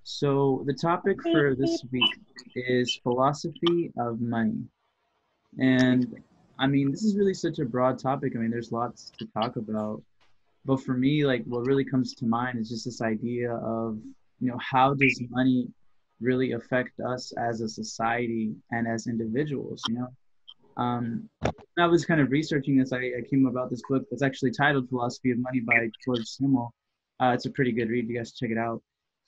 So the topic for this week is philosophy of money. And I mean, this is really such a broad topic. I mean, there's lots to talk about. But for me, like what really comes to mind is just this idea of, how does money really affect us as a society and as individuals? When I was kind of researching this, I came about this book that's actually titled Philosophy of Money by George Simmel. It's a pretty good read. You guys should check it out.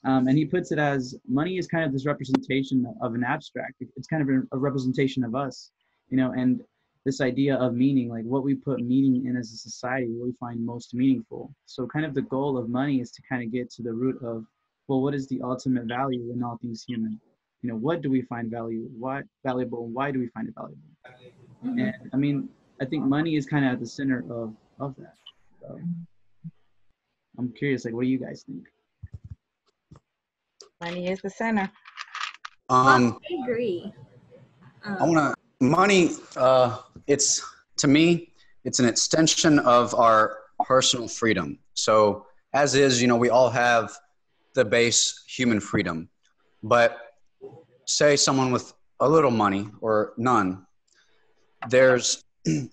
And he puts it as money is kind of this representation of an abstract. It's kind of a representation of us, and this idea of meaning, like what we put meaning in as a society, what we find most meaningful. So kind of the goal of money is to kind of get to the root of, well, what is the ultimate value in all things human? What do we find valuable, and why do we find it valuable? Mhm. And I mean, I think money is kind of at the center of that. So I'm curious, like, what do you guys think? Money is the center. I agree. Money, to me, it's an extension of our personal freedom. So as is, we all have the base human freedom, but say someone with a little money or none, there's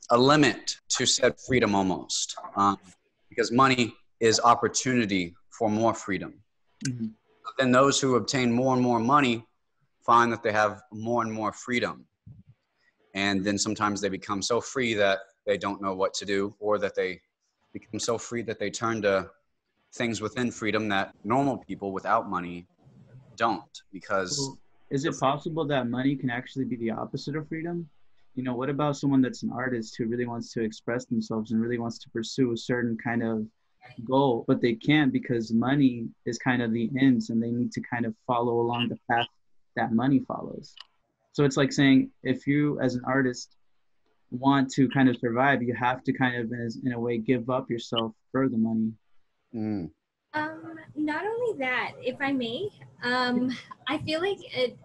a limit to said freedom almost, because money is opportunity for more freedom. Mm-hmm. But then those who obtain more and more money find that they have more and more freedom. And then sometimes they become so free that they don't know what to do, or that they become so free that they turn to things within freedom that normal people without money don't, because... So is it possible that money can actually be the opposite of freedom? What about someone that's an artist who really wants to express themselves and really wants to pursue a certain kind of goal, but they can't because money is kind of the ends and they need to kind of follow along the path that money follows. So it's like saying, if you as an artist want to kind of survive, you have to kind of, in a way, give up yourself for the money. Not only that, if I may, I feel like it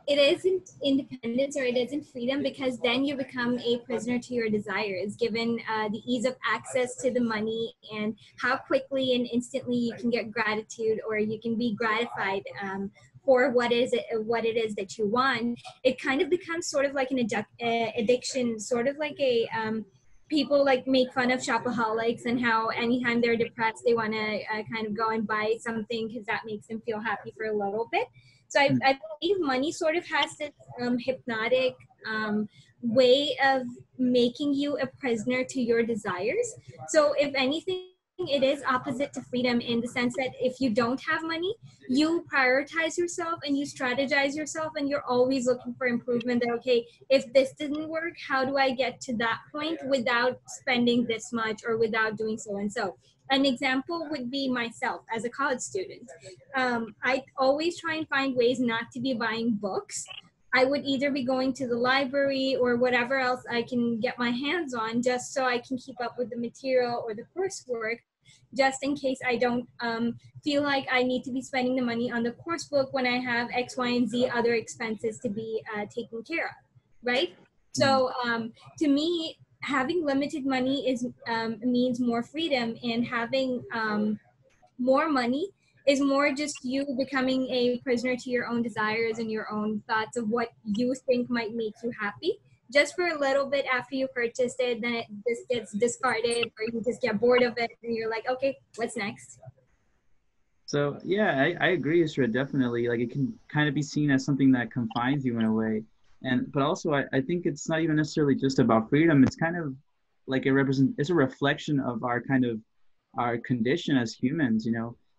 isn't independence, or it isn't freedom, because then you become a prisoner to your desires, given the ease of access to the money and how quickly and instantly you can get gratitude, or you can be gratified for what it is that you want. It kind of becomes sort of like an addiction, sort of like a people like make fun of shopaholics, and how anytime they're depressed they want to kind of go and buy something because that makes them feel happy for a little bit. So I believe money sort of has this hypnotic way of making you a prisoner to your desires. So if anything, it is opposite to freedom, in the sense that if you don't have money, you prioritize yourself and you strategize yourself, and you're always looking for improvement. That, okay, if this didn't work, how do I get to that point without spending this much, or without doing so and so? An example would be myself as a college student. I always try and find ways not to be buying books. I would either be going to the library or whatever else I can get my hands on, just so I can keep up with the material or the coursework, just in case I don't feel like I need to be spending the money on the course book when I have X, Y, and Z other expenses to be taken care of, right? So to me, having limited money means more freedom, and having more money is more just you becoming a prisoner to your own desires and your own thoughts of what you think might make you happy. Just for a little bit after you purchased it, then it just gets discarded, or you just get bored of it and you're like, okay, what's next? So yeah, I agree, Isra, definitely. Like, it can kind of be seen as something that confines you in a way. But also I think it's not even necessarily just about freedom. It's kind of like it's a reflection of our kind of our condition as humans.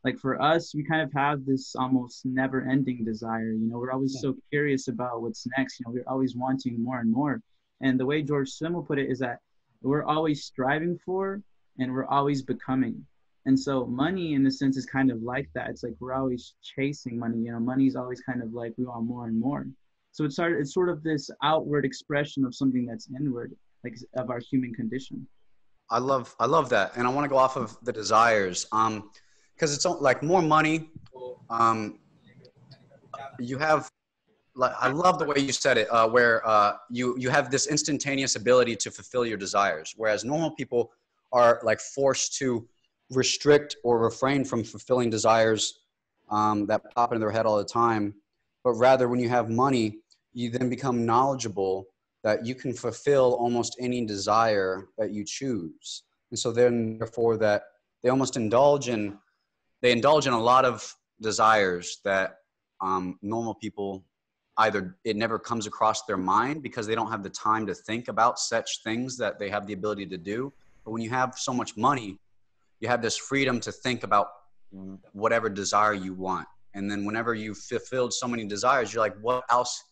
Like for us, we kind of have this almost never ending desire. We're always so curious about what's next. We're always wanting more and more. And the way George Simmel put it is that we're always striving for, and we're always becoming. And so money, in a sense, is kind of like that. It's like we're always chasing money. Money's always kind of like we want more and more. So it's sort of this outward expression of something that's inward, like of our human condition. I love that, and I want to go off of the desires, because it's like more money. You have, like, I love the way you said it, where you have this instantaneous ability to fulfill your desires, whereas normal people are like forced to restrict or refrain from fulfilling desires that pop into their head all the time. But rather, when you have money, you then become knowledgeable that you can fulfill almost any desire that you choose. And so then, therefore, that they almost indulge in a lot of desires that normal people either it never comes across their mind because they don't have the time to think about such things that they have the ability to do. But when you have so much money, you have this freedom to think about whatever desire you want. And then whenever you've fulfilled so many desires, you're like, what else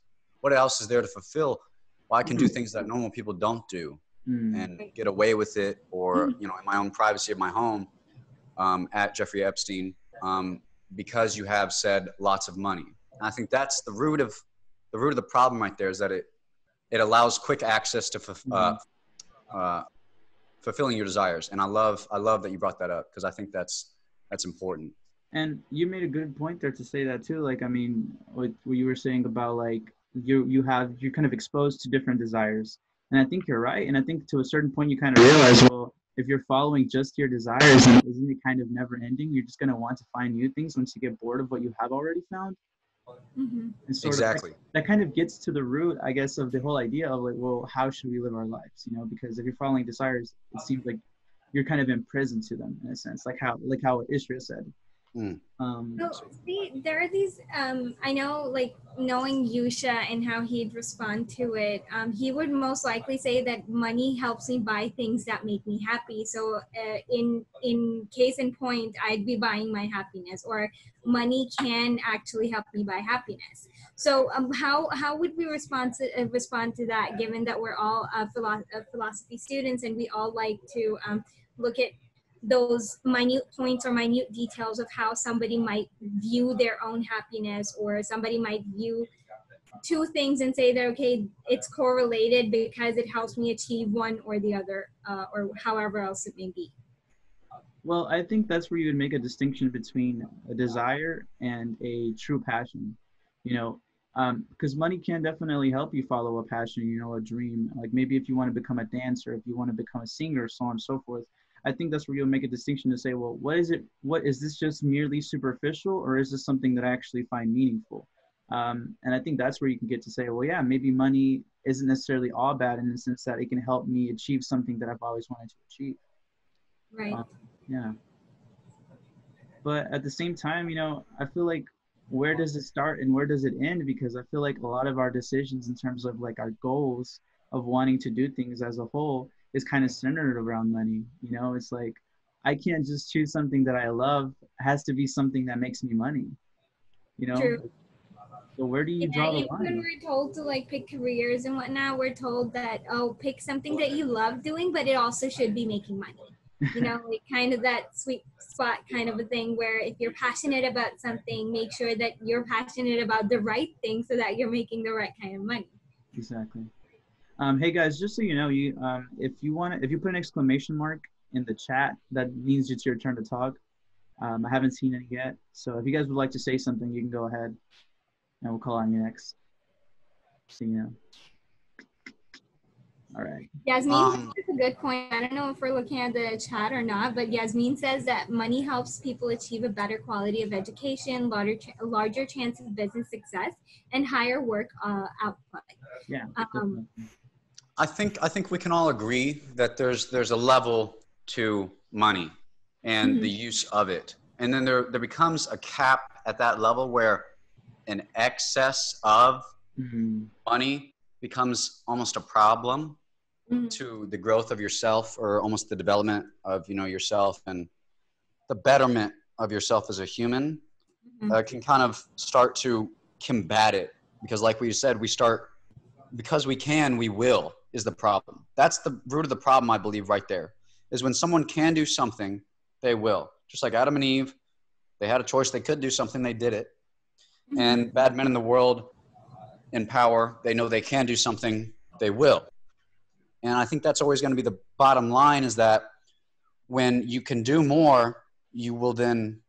is there to fulfill? Well, I can do things that normal people don't do and get away with it, or, in my own privacy of my home, at Jeffrey Epstein, because you have said lots of money. And I think that's the root of the problem right there, is that it allows quick access to fulfilling your desires. And I love that you brought that up, because I think that's important. And you made a good point there to say that too. Like, I mean, what you were saying about like you're kind of exposed to different desires, and I think you're right. And I think to a certain point you kind of realize, well, if you're following just your desires, isn't it kind of never ending? You're just going to want to find new things once you get bored of what you have already found. Mm-hmm. And sort Exactly. of that kind of gets to the root, I guess, of the whole idea of like, well, how should we live our lives? Because if you're following desires, it seems like you're kind of imprisoned to them in a sense, like how Ishra said. So, see, there are these, I know, like, knowing Yusha and how he'd respond to it, he would most likely say that money helps me buy things that make me happy. So in case in point, I'd be buying my happiness, or money can actually help me buy happiness. So how would we respond to that, given that we're all philosophy students and we all like to look at those minute points or minute details of how somebody might view their own happiness, or somebody might view two things and say that, okay, it's correlated because it helps me achieve one or the other, or however else it may be. Well, I think that's where you would make a distinction between a desire and a true passion, because money can definitely help you follow a passion, a dream. Like maybe if you want to become a dancer, if you want to become a singer, so on and so forth. I think that's where you'll make a distinction to say, well, what is this just merely superficial, or is this something that I actually find meaningful? And I think that's where you can get to say, well, yeah, maybe money isn't necessarily all bad in the sense that it can help me achieve something that I've always wanted to achieve. Right. Yeah. But at the same time, I feel like, where does it start and where does it end? Because I feel like a lot of our decisions in terms of like our goals of wanting to do things as a whole is kind of centered around money. It's like, I can't just choose something that I love. It has to be something that makes me money, True. So where do you draw the line? When we're told to like pick careers and whatnot, we're told that, pick something that you love doing, but it also should be making money. Like kind of that sweet spot kind of a thing, where if you're passionate about something, make sure that you're passionate about the right thing so that you're making the right kind of money. Exactly. Hey guys, just so you know, if you put an exclamation mark in the chat, that means it's your turn to talk. I haven't seen it yet, so if you guys would like to say something, you can go ahead, and we'll call on you next. So All right. Yasmin has a good point. I don't know if we're looking at the chat or not, but Yasmin says that money helps people achieve a better quality of education, larger chance of business success, and higher work output. Yeah. I think we can all agree that there's a level to money and the use of it. And then there becomes a cap at that level where an excess of money becomes almost a problem to the growth of yourself, or almost the development of yourself and the betterment of yourself as a human. Can kind of start to combat it, because like we said, because we can, we will, is the problem. That's the root of the problem, I believe, right there, is when someone can do something, they will. Just like Adam and Eve, they had a choice. They could do something, they did it. And bad men in the world, in power, they know they can do something, they will. And I think that's always going to be the bottom line, is that when you can do more, you will then,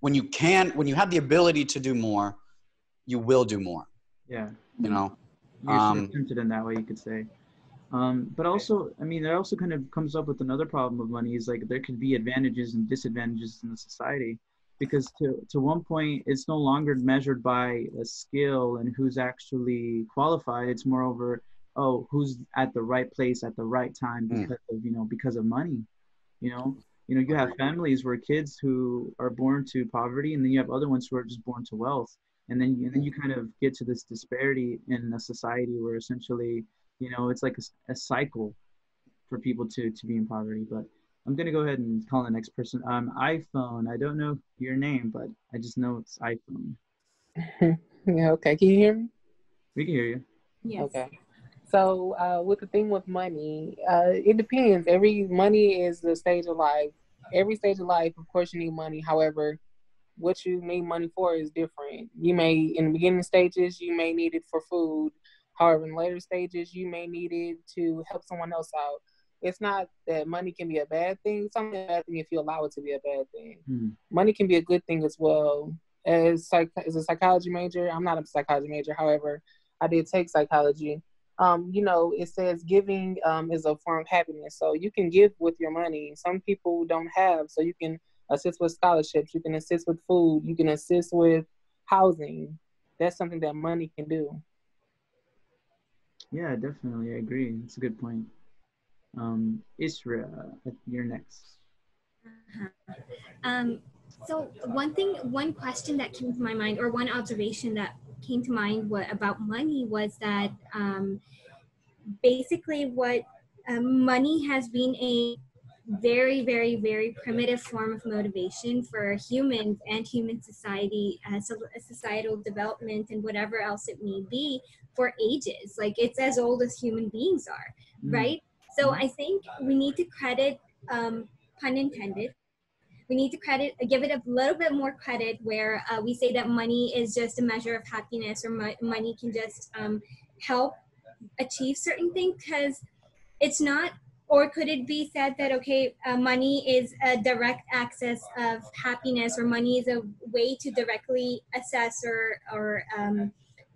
when you have the ability to do more, you will do more. Yeah. You're sort of tempted in that way, you could say. But also, I mean, it also kind of comes up with another problem of money, is like there could be advantages and disadvantages in the society. because to one point it's no longer measured by a skill and who's actually qualified. It's moreover, oh, who's at the right place at the right time because of, because of money. you know you have families where kids who are born to poverty, and then you have other ones who are just born to wealth, and then you kind of get to this disparity in a society where essentially, it's like a cycle for people to be in poverty. But I'm gonna go ahead and call the next person. iPhone. I don't know your name, but I just know it's iPhone. Yeah, okay. Can you hear me? We can hear you. Yes. Okay. So with the thing with money, it depends. Money is the stage of life. Every stage of life, of course, you need money. However, what you need money for is different. You may, in the beginning stages, you may need it for food. However, in later stages, you may need it to help someone else out. It's not that money can be a bad thing. It's only a bad thing if you allow it to be a bad thing. Money can be a good thing as well. As a psychology major, I'm not a psychology major. However, I did take psychology. It says giving is a form of happiness. So you can give with your money. Some people don't have, so you can assist with scholarships. You can assist with food. You can assist with housing. That's something that money can do. Yeah, definitely. I agree. It's a good point. Isra, you're next. So one question that came to my mind, or one observation that came to mind about money was that basically what money has been a very, very, very primitive form of motivation for humans and human society, societal development and whatever else it may be for ages. Like it's as old as human beings are, right? So I think we need to credit, pun intended, we need to give it a little bit more credit where we say that money is just a measure of happiness, or money can just help achieve certain things, because it's not. Or could it be said that, okay, money is a direct access of happiness, or money is a way to directly assess or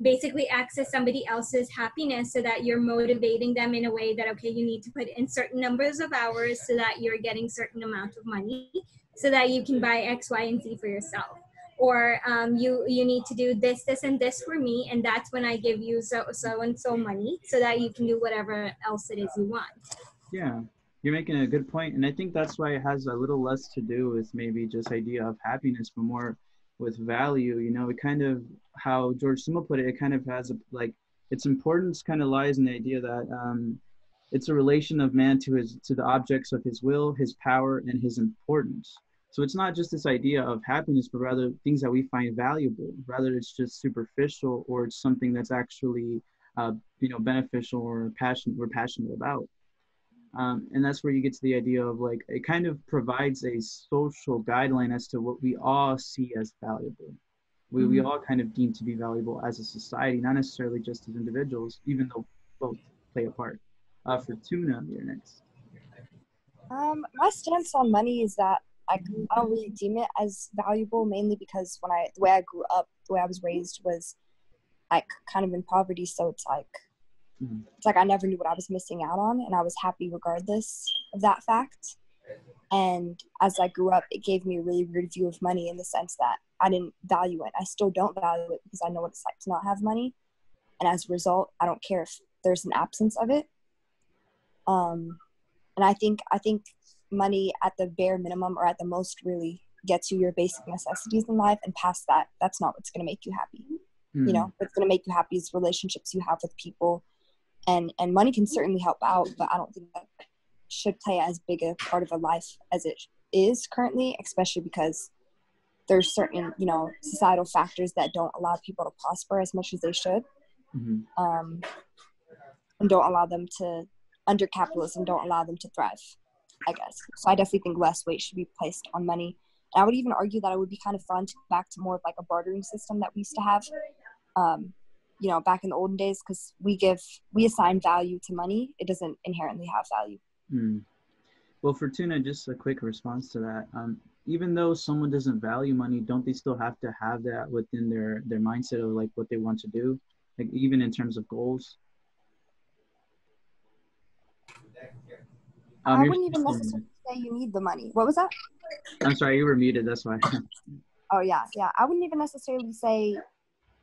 basically access somebody else's happiness, so that you're motivating them in a way that, okay, you need to put in certain numbers of hours so that you're getting certain amount of money so that you can buy X, Y, and Z for yourself. Or you need to do this, this, and this for me, and that's when I give you so and so money so that you can do whatever else it is you want. Yeah, you're making a good point, and I think that's why it has a little less to do with maybe just idea of happiness, but more with value. It kind of, how George Simmel put it kind of has its importance kind of lies in the idea that it's a relation of man to the objects of his will, his power, and his importance. So it's not just this idea of happiness, but rather things that we find valuable. Rather, it's just superficial, or it's something that's actually beneficial or we're passionate about. And that's where you get to the idea of it kind of provides a social guideline as to what we all see as valuable. We all kind of deem to be valuable as a society, not necessarily just as individuals, even though both play a part. Fortuna, you're next. My stance on money is that I don't really deem it as valuable, mainly because the way I grew up, the way I was raised was kind of in poverty. So it's like I never knew what I was missing out on, and I was happy regardless of that fact. And as I grew up, it gave me a really weird view of money, in the sense that I didn't value it. I still don't value it because I know what it's like to not have money. And as a result, I don't care if there's an absence of it. And I think money at the bare minimum, or at the most, really gets you your basic necessities in life, and past that, that's not what's going to make you happy. What's going to make you happy is relationships you have with people, and money can certainly help out, but I don't think that should play as big a part of a life as it is currently, especially because there's certain, societal factors that don't allow people to prosper as much as they should. And don't allow them to, under capitalism, don't allow them to thrive, I guess. So I definitely think less weight should be placed on money. And I would even argue that it would be kind of fun to go back to more of a bartering system that we used to have, back in the olden days, because we assign value to money. It doesn't inherently have value. Well, Fortuna, just a quick response to that. Even though someone doesn't value money, don't they still have to have that within their mindset of what they want to do, even in terms of goals? I wouldn't even necessarily say you need the money. What was that? I'm sorry, you were muted, that's why. Oh yeah, yeah. I wouldn't even necessarily say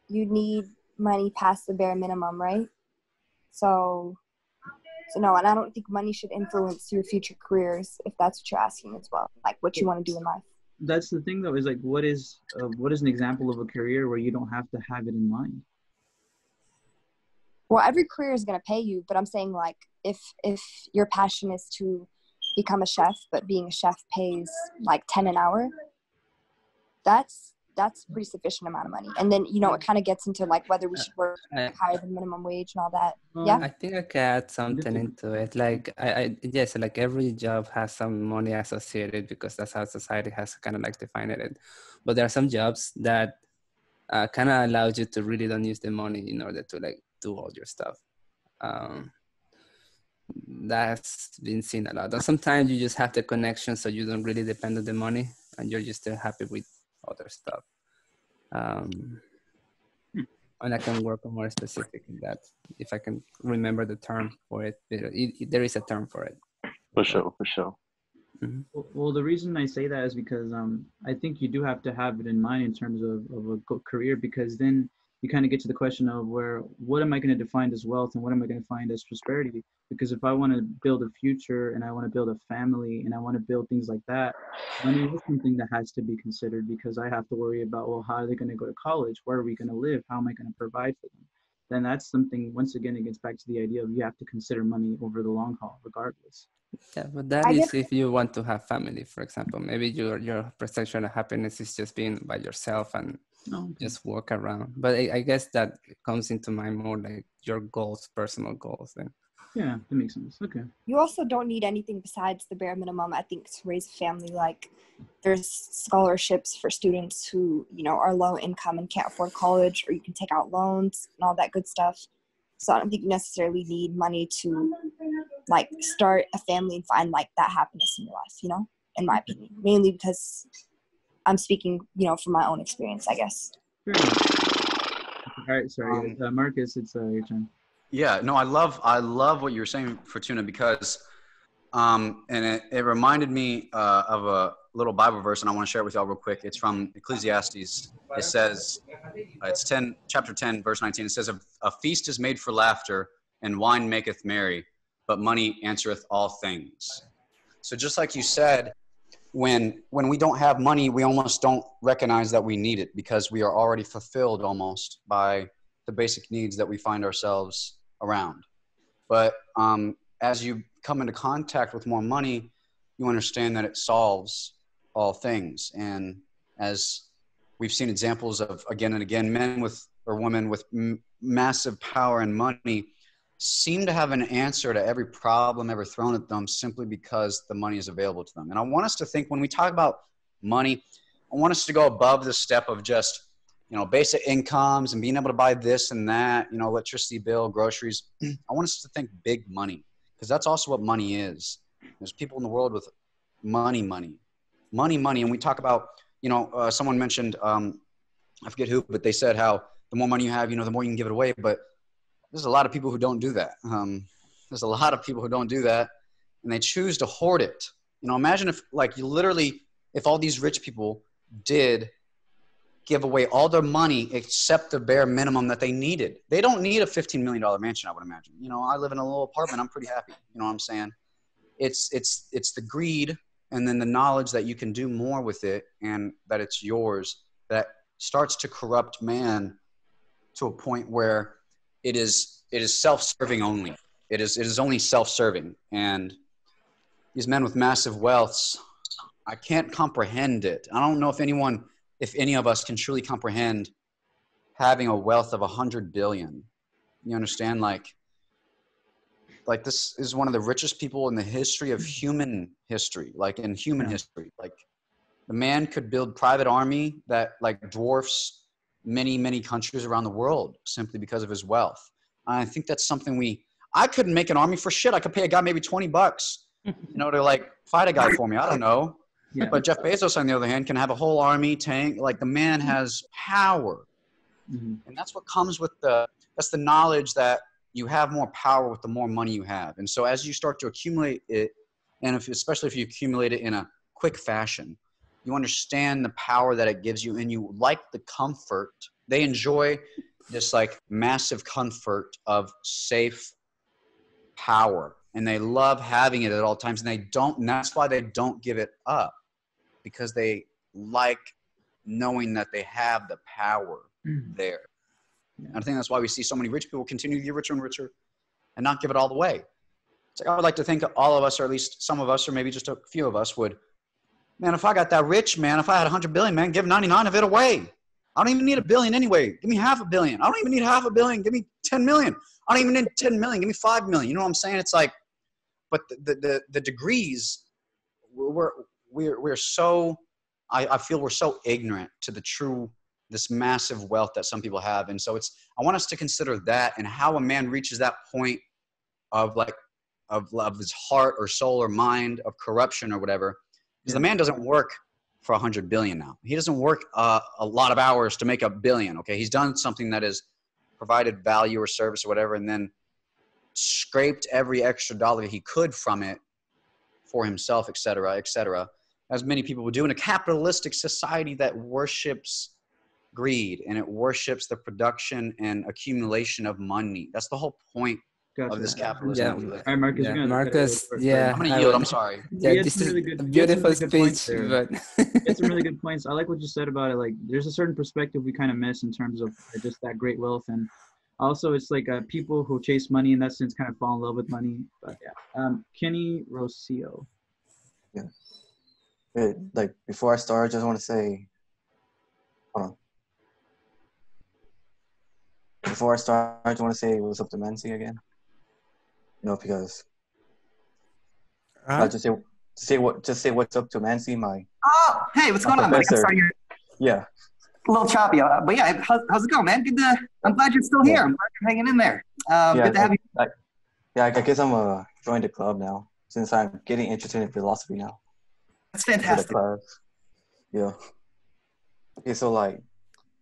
you need money past the bare minimum, right? So no, and I don't think money should influence your future careers if that's what you're asking as well, like what you want to do in life. That's the thing though, is like what is an example of a career where you don't have to have it in mind? Well, every career is going to pay you, but I'm saying like if your passion is to become a chef, but being a chef pays like 10 an hour, that's a pretty sufficient amount of money. And then, you know, it kind of gets into like whether we should work higher than minimum wage and all that. Yeah. I think I can add something into it. Like I yes, like every job has some money associated because that's how society has kind of like defined it. But there are some jobs that kind of allows you to really don't use the money in order to like do all your stuff. That's been seen a lot. And sometimes you just have the connection, so you don't really depend on the money, and you're just still happy with other stuff. And I can work on more specific in that if I can remember the term for it. There is a term for it. For sure. Mm-hmm. Well, the reason I say that is because I think you do have to have it in mind in terms of a career, because then you kind of get to the question of what am I going to define as wealth and what am I going to find as prosperity? Because if I want to build a future and I want to build a family and I want to build things like that, money is something that has to be considered, because I have to worry about, well, how are they going to go to college? Where are we going to live? How am I going to provide for them? Then that's something, once again, it gets back to the idea of you have to consider money over the long haul, regardless. Yeah, but that is if you want to have family, for example. Maybe your perception of happiness is just being by yourself and just walk around. But I guess that comes into mind more like your goals, personal goals then. Yeah, that makes sense. Okay. You also don't need anything besides the bare minimum, I think, to raise a family. Like there's scholarships for students who, you know, are low income and can't afford college, or you can take out loans and all that good stuff. So I don't think you necessarily need money to like start a family and find like that happiness in your life, you know, in my opinion, mainly because I'm speaking, you know, from my own experience, I guess. All right. Sorry, Marcus, it's your turn. Yeah, no, I love what you were saying, Fortuna, because and it reminded me of a little Bible verse, and I want to share it with y'all real quick. It's from Ecclesiastes. It says, it's chapter 10, verse 19. It says, a feast is made for laughter, and wine maketh merry, but money answereth all things. So just like you said, when we don't have money, we almost don't recognize that we need it, because we are already fulfilled almost by the basic needs that we find ourselves around. But as you come into contact with more money, you understand that it solves all things. And as we've seen examples of again and again, men or women with massive power and money seem to have an answer to every problem ever thrown at them simply because the money is available to them. And I want us to think, when we talk about money, I want us to go above the step of just, you know, basic incomes and being able to buy this and that, you know, electricity bill, groceries. I want us to think big money, because that's also what money is. There's people in the world with money. And we talk about, you know, someone mentioned, I forget who, but they said how the more money you have, you know, the more you can give it away. But there's a lot of people who don't do that. There's a lot of people who don't do that, and they choose to hoard it. You know, imagine if if all these rich people did give away all their money except the bare minimum that they needed. They don't need a $15 million mansion, I would imagine. You know, I live in a little apartment. I'm pretty happy. You know what I'm saying? It's the greed, and then the knowledge that you can do more with it and that it's yours, that starts to corrupt man to a point where it is self-serving only. It is only self-serving. And these men with massive wealths, I can't comprehend it. I don't know if any of us can truly comprehend having a wealth of 100 billion. You understand? Like this is one of the richest people in the history of human history, like in human history. Like the man could build private army that like dwarfs many, many countries around the world simply because of his wealth. I think that's something I couldn't make an army for shit. I could pay a guy maybe $20, you know, to like fight a guy for me. I don't know. Yeah. But Jeff Bezos, on the other hand, can have a whole army, tank. Like the man has power. Mm-hmm. And that's what comes with that's the knowledge that you have more power with the more money you have. And so as you start to accumulate it, and especially if you accumulate it in a quick fashion, you understand the power that it gives you, and you like the comfort. They enjoy this like massive comfort of safe power, and they love having it at all times, and that's why they don't give it up, because they like knowing that they have the power there. Yeah. And I think that's why we see so many rich people continue to get richer and richer and not give it all away. It's like, I would like to think all of us, or at least some of us, or maybe just a few of us would, man, if I got that rich, man, if I had 100 billion, man, give 99 of it away. I don't even need $1 billion anyway. Give me $500 million. I don't even need $500 million. Give me 10 million. I don't even need 10 million. Give me 5 million. You know what I'm saying? It's like, but the degrees, we're so, I feel we're so ignorant to the true, this massive wealth that some people have. And so I want us to consider that, and how a man reaches that point of like, of his heart or soul or mind of corruption or whatever. Because the man doesn't work for 100 billion now. He doesn't work a lot of hours to make $1 billion. Okay. He's done something that has provided value or service or whatever, and then scraped every extra dollar he could from it for himself, et cetera, as many people would do in a capitalistic society that worships greed, and it worships the production and accumulation of money. That's the whole point of this capitalism. Yeah. All right, Marcus. Marcus, yeah. I'm going to yield. I'm sorry. Yeah, this is a beautiful speech. But It's some really good points. I like what you said about it. Like, there's a certain perspective we kind of miss in terms of just that great wealth. And also, it's like people who chase money in that sense kind of fall in love with money. But yeah. Kenny Rocio. Yeah. Like, before I start, I just want to say, hold on. Before I start, I just want to say what's up to Mansi again. You know, because I just say what's up to Mansi, my. Oh, hey, what's going on, buddy? I'm sorry, you're a little choppy, but yeah, how's it going, man? I'm glad you're still here. I'm glad you're hanging in there. Good to have you. I guess I'm joined the club now, since I'm getting interested in philosophy now. That's fantastic. Yeah. Okay, so like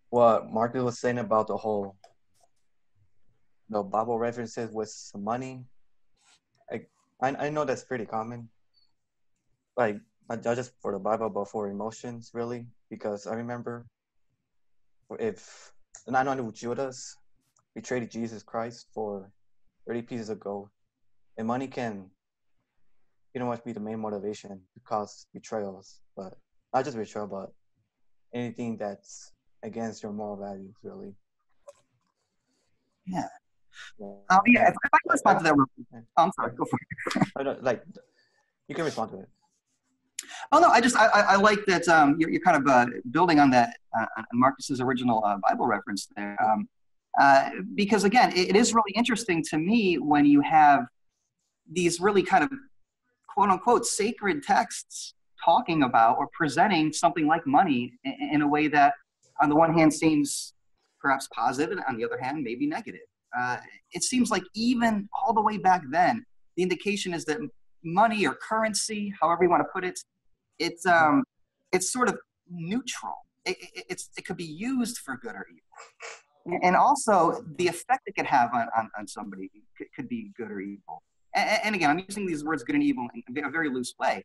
what Marcus was saying about the whole Bible references with some money, I know that's pretty common. Like, not just for the Bible, but for emotions, really. Because I remember the 900 Judas betrayed Jesus Christ for 30 pieces of gold. And money can pretty much be the main motivation to cause betrayals. But not just betrayal, but anything that's against your moral values, really. Yeah. Yeah, if I can respond to that, I'm sorry, go for it. Like, you can respond to it. Oh no, I like that you're kind of building on that on Marcus's original Bible reference there, because again, it is really interesting to me when you have these really kind of quote unquote sacred texts talking about or presenting something like money in a way that, on the one hand, seems perhaps positive, and on the other hand, maybe negative. It seems like even all the way back then, the indication is that money or currency, however you want to put it, it's sort of neutral. It could be used for good or evil. And also, the effect it could have on somebody could be good or evil. And again, I'm using these words good and evil in a very loose way.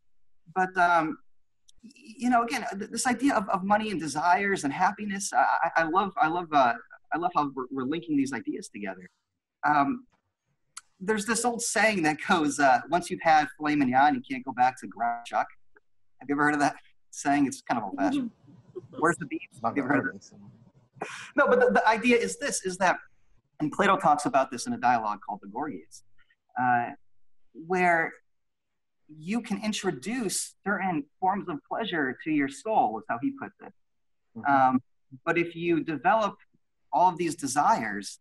But, again, this idea of money and desires and happiness, I love how we're linking these ideas together. There's this old saying that goes, once you've had filet mignon, you can't go back to ground chuck. Have you ever heard of that saying? It's kind of old-fashioned. Where's the beef? Have you ever heard of it? No, but the idea is this, is that, and Plato talks about this in a dialogue called the Gorgias, where you can introduce certain forms of pleasure to your soul, is how he puts it. Mm-hmm. But if you develop all of these desires,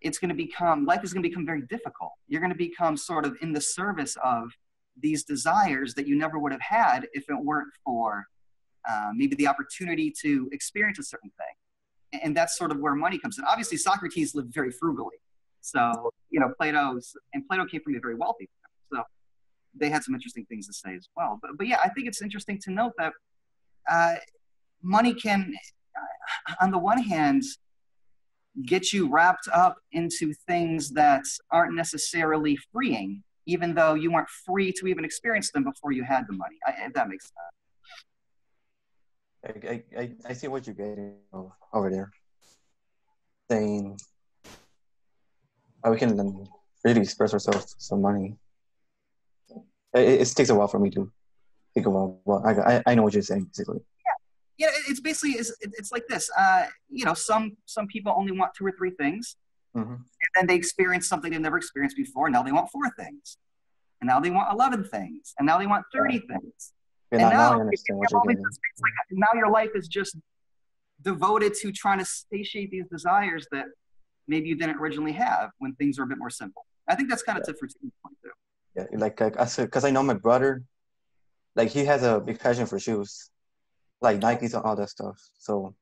life is going to become very difficult. You're going to become sort of in the service of these desires that you never would have had if it weren't for maybe the opportunity to experience a certain thing. And that's sort of where money comes in. Obviously, Socrates lived very frugally. So, Plato came from a very wealthy family. So they had some interesting things to say as well. But yeah, I think it's interesting to note that money can, on the one hand, get you wrapped up into things that aren't necessarily freeing, even though you weren't free to even experience them before you had the money, if that makes sense. I see what you're getting over there. Saying we can really express ourselves with some money. It takes a while for me to think about what I know what you're saying basically. Yeah, it's basically it's like this. Some people only want 2 or 3 things, and then they experience something they've never experienced before. Now they want 4 things, and now they want 11 things, and now they want 30 things. Yeah, And now I understand what you're getting. It's like now your life is just devoted to trying to satiate these desires that maybe you didn't originally have when things are a bit more simple. I think that's kind of to Fertina's point too. Yeah, like I said, because I know my brother, like he has a big passion for shoes, like Nikes and all that stuff. So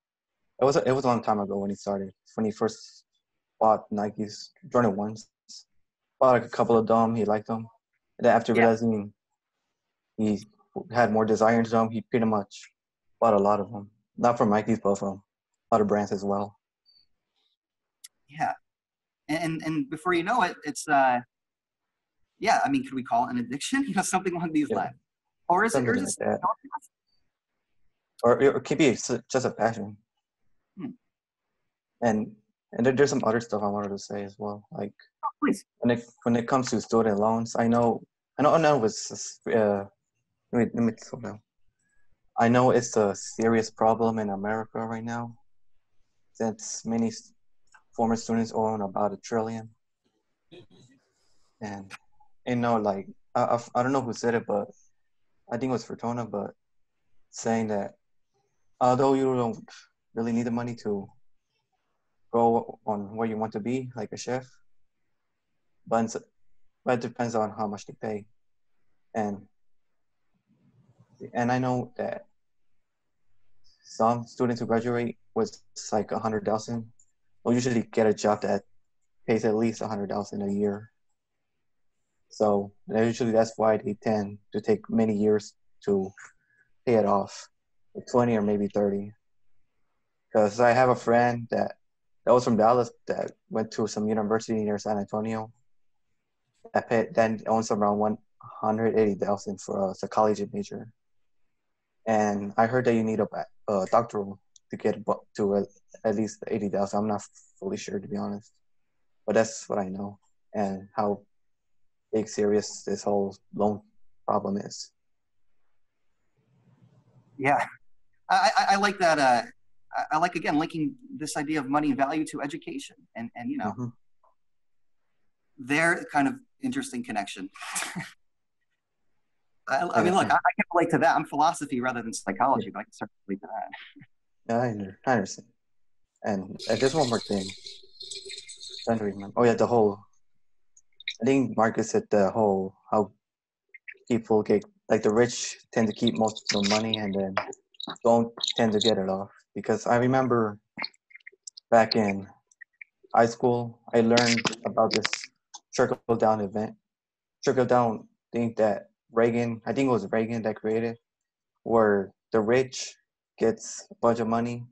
it was a long time ago when he first bought Nikes, Jordan 1s, bought like a couple of them, he liked them. And then after realizing he had more desire into them, he pretty much bought a lot of them. Not from Nikes, but from other brands as well. Yeah. And before you know it, it's, I mean, could we call it an addiction? Something along these lines. Or is it, Something like that. Or it could be just a passion. And there's some other stuff I wanted to say as well. Like, please. When it comes to student loans, I know it's let me slow down. I know it's a serious problem in America right now, since many former students own about $1 trillion. And like I don't know who said it, but I think it was Fortuna, but saying that although you don't really need the money to go on where you want to be, like a chef, but it depends on how much they pay. And I know that some students who graduate with like 100,000 will usually get a job that pays at least 100,000 a year. So usually that's why they tend to take many years to pay it off, 20 or maybe 30. Because I have a friend that was from Dallas that went to some university near San Antonio that owns around 180,000 for a psychology major. And I heard that you need a doctoral to get to at least 80,000. I'm not fully sure, to be honest, but that's what I know and how big serious this whole loan problem is. Yeah, I like that. I like, again, linking this idea of money and value to education, and their kind of interesting connection. I mean, look, I can relate to that. I'm philosophy rather than psychology, but I can start to relate to that. Yeah, I understand. And there's one more thing. I don't remember. Oh yeah, I think Marcus said how people get, like the rich tend to keep most of the money and then don't tend to get it off. Because I remember back in high school, I learned about this trickle-down event. Trickle-down thing that I think it was Reagan that created, where the rich gets a bunch of money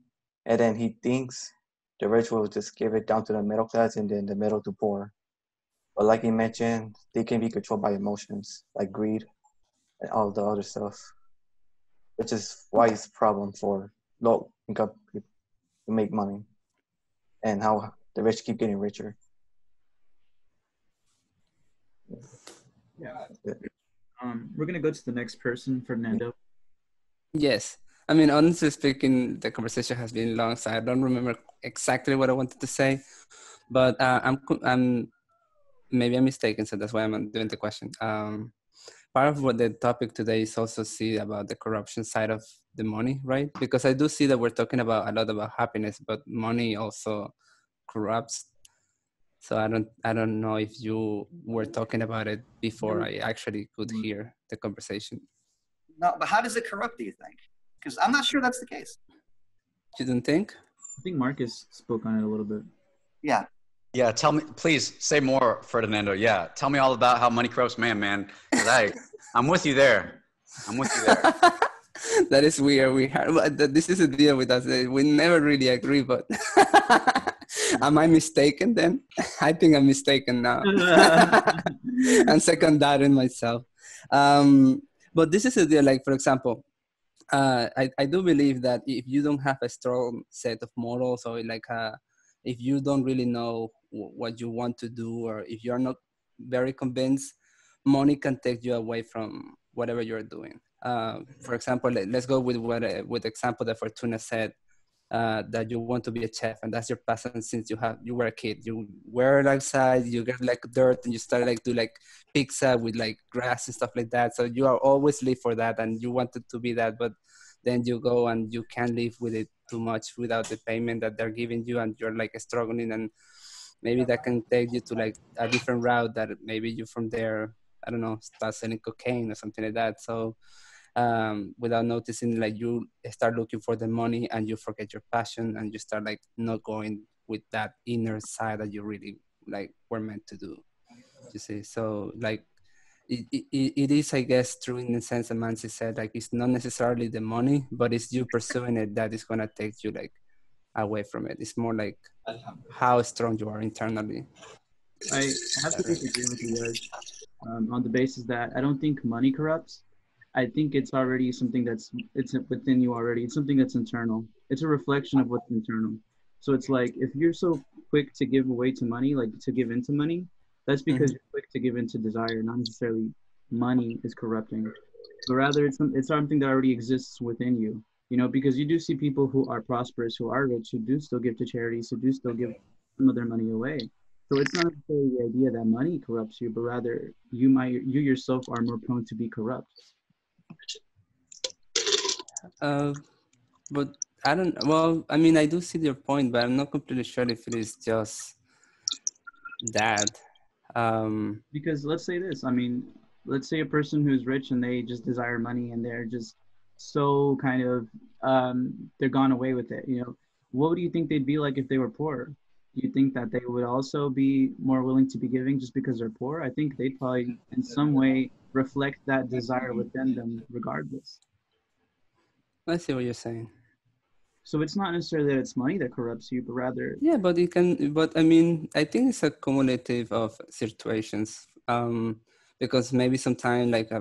and then he thinks the rich will just give it down to the middle class and then the middle to poor. But like you mentioned, they can be controlled by emotions like greed and all the other stuff, which is why it's a problem for low income people to make money and how the rich keep getting richer. Yeah. We're going to go to the next person, Fernando. Yes. I mean, honestly speaking, the conversation has been long, so I don't remember exactly what I wanted to say, but maybe I'm mistaken, so that's why I'm doing the question. Part of what the topic today is also see about the corruption side of the money, right? Because I do see that we're talking a lot about happiness, but money also corrupts. So I don't know if you were talking about it before I actually could hear the conversation. No, but how does it corrupt, do you think? Because I'm not sure that's the case. You don't think? I think Marcus spoke on it a little bit. Yeah. Yeah, tell me, please say more, Ferdinando. Yeah, tell me all about how money corrupts man. Because I'm with you there. That is weird. This is a deal with us. We never really agree, but am I mistaken then? I think I'm mistaken now. I'm second doubting myself. But this is a deal, like, for example, I do believe that if you don't have a strong set of morals, or like if you don't really know what you want to do, or if you're not very convinced, money can take you away from whatever you're doing. For example, let's go with with the example that Fortuna said, that you want to be a chef, and that's your passion since you were a kid. You were outside, you get like dirt, and you start like do like pizza with like grass and stuff like that. So you are always live for that, and you wanted to be that, but then you go and you can't live with it too much without the payment that they're giving you, and you're like struggling, and maybe that can take you to like a different route that maybe you from there, I don't know, start selling cocaine or something like that. So without noticing, like you start looking for the money and you forget your passion, and you start like not going with that inner side that you really like were meant to do, you see. So like it is, I guess, true in the sense that Mansi said, like it's not necessarily the money, but it's you pursuing it that is going to take you like away from it. It's more like how strong you are internally. I have to disagree with you guys on the basis that I don't think money corrupts. I think it's already something it's within you already. It's something that's internal. It's a reflection of what's internal. So it's like if you're so quick to give away to money, like to give into money, that's because you're quick to give into desire. Not necessarily money is corrupting, but rather it's something that already exists within you. You know, because you do see people who are prosperous, who are rich, who do still give to charities, who do still give some of their money away. So it's not necessarily the idea that money corrupts you, but rather you yourself are more prone to be corrupt. But I don't, well, I mean, I do see your point, but I'm not completely sure if it is just that. Because let's say this, I mean, let's say a person who's rich and they just desire money and they're just so kind of, they're gone away with it, you know, what do you think they'd be like if they were poor? Do you think that they would also be more willing to be giving just because they're poor? I think they'd probably in some way reflect that desire within them regardless. I see what you're saying. So it's not necessarily that it's money that corrupts you, but rather... Yeah, but it can, but I mean, I think it's a cumulative of situations. Because maybe sometimes like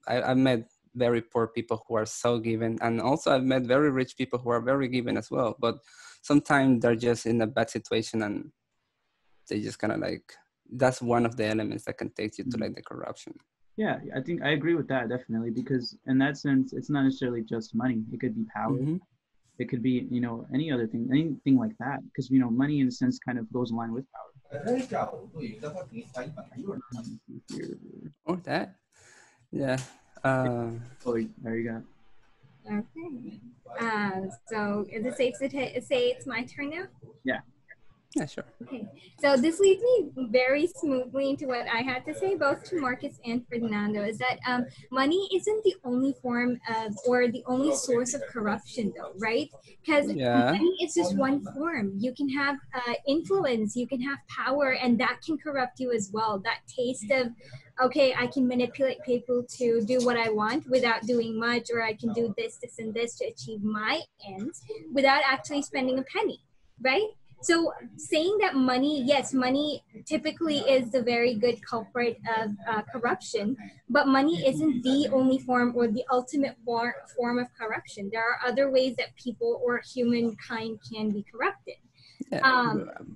I've met very poor people who are so given, and also I've met very rich people who are very given as well. But sometimes they're just in a bad situation and they just kind of like, that's one of the elements that can take you to like the corruption. Yeah, I think I agree with that definitely, because in that sense, it's not necessarily just money. It could be power. It could be, you know, any other thing, anything like that. Because, you know, money in a sense kind of goes in line with power. Or that. Yeah. Oh, there you go. Okay. So is it safe to say it's my turn now? Yeah. Yeah, sure. Okay, so this leads me very smoothly into what I had to say, both to Marcus and Fernando, is that money isn't the only form of, or the only source of corruption, though, right? Because money is just one form. You can have influence, you can have power, and that can corrupt you as well. That taste of, okay, I can manipulate people to do what I want without doing much, or I can do this, this, and this to achieve my ends without actually spending a penny, right? So saying that money, yes, money typically is the very good culprit of corruption, but money isn't the only form or the ultimate form of corruption. There are other ways that people or humankind can be corrupted. Yeah,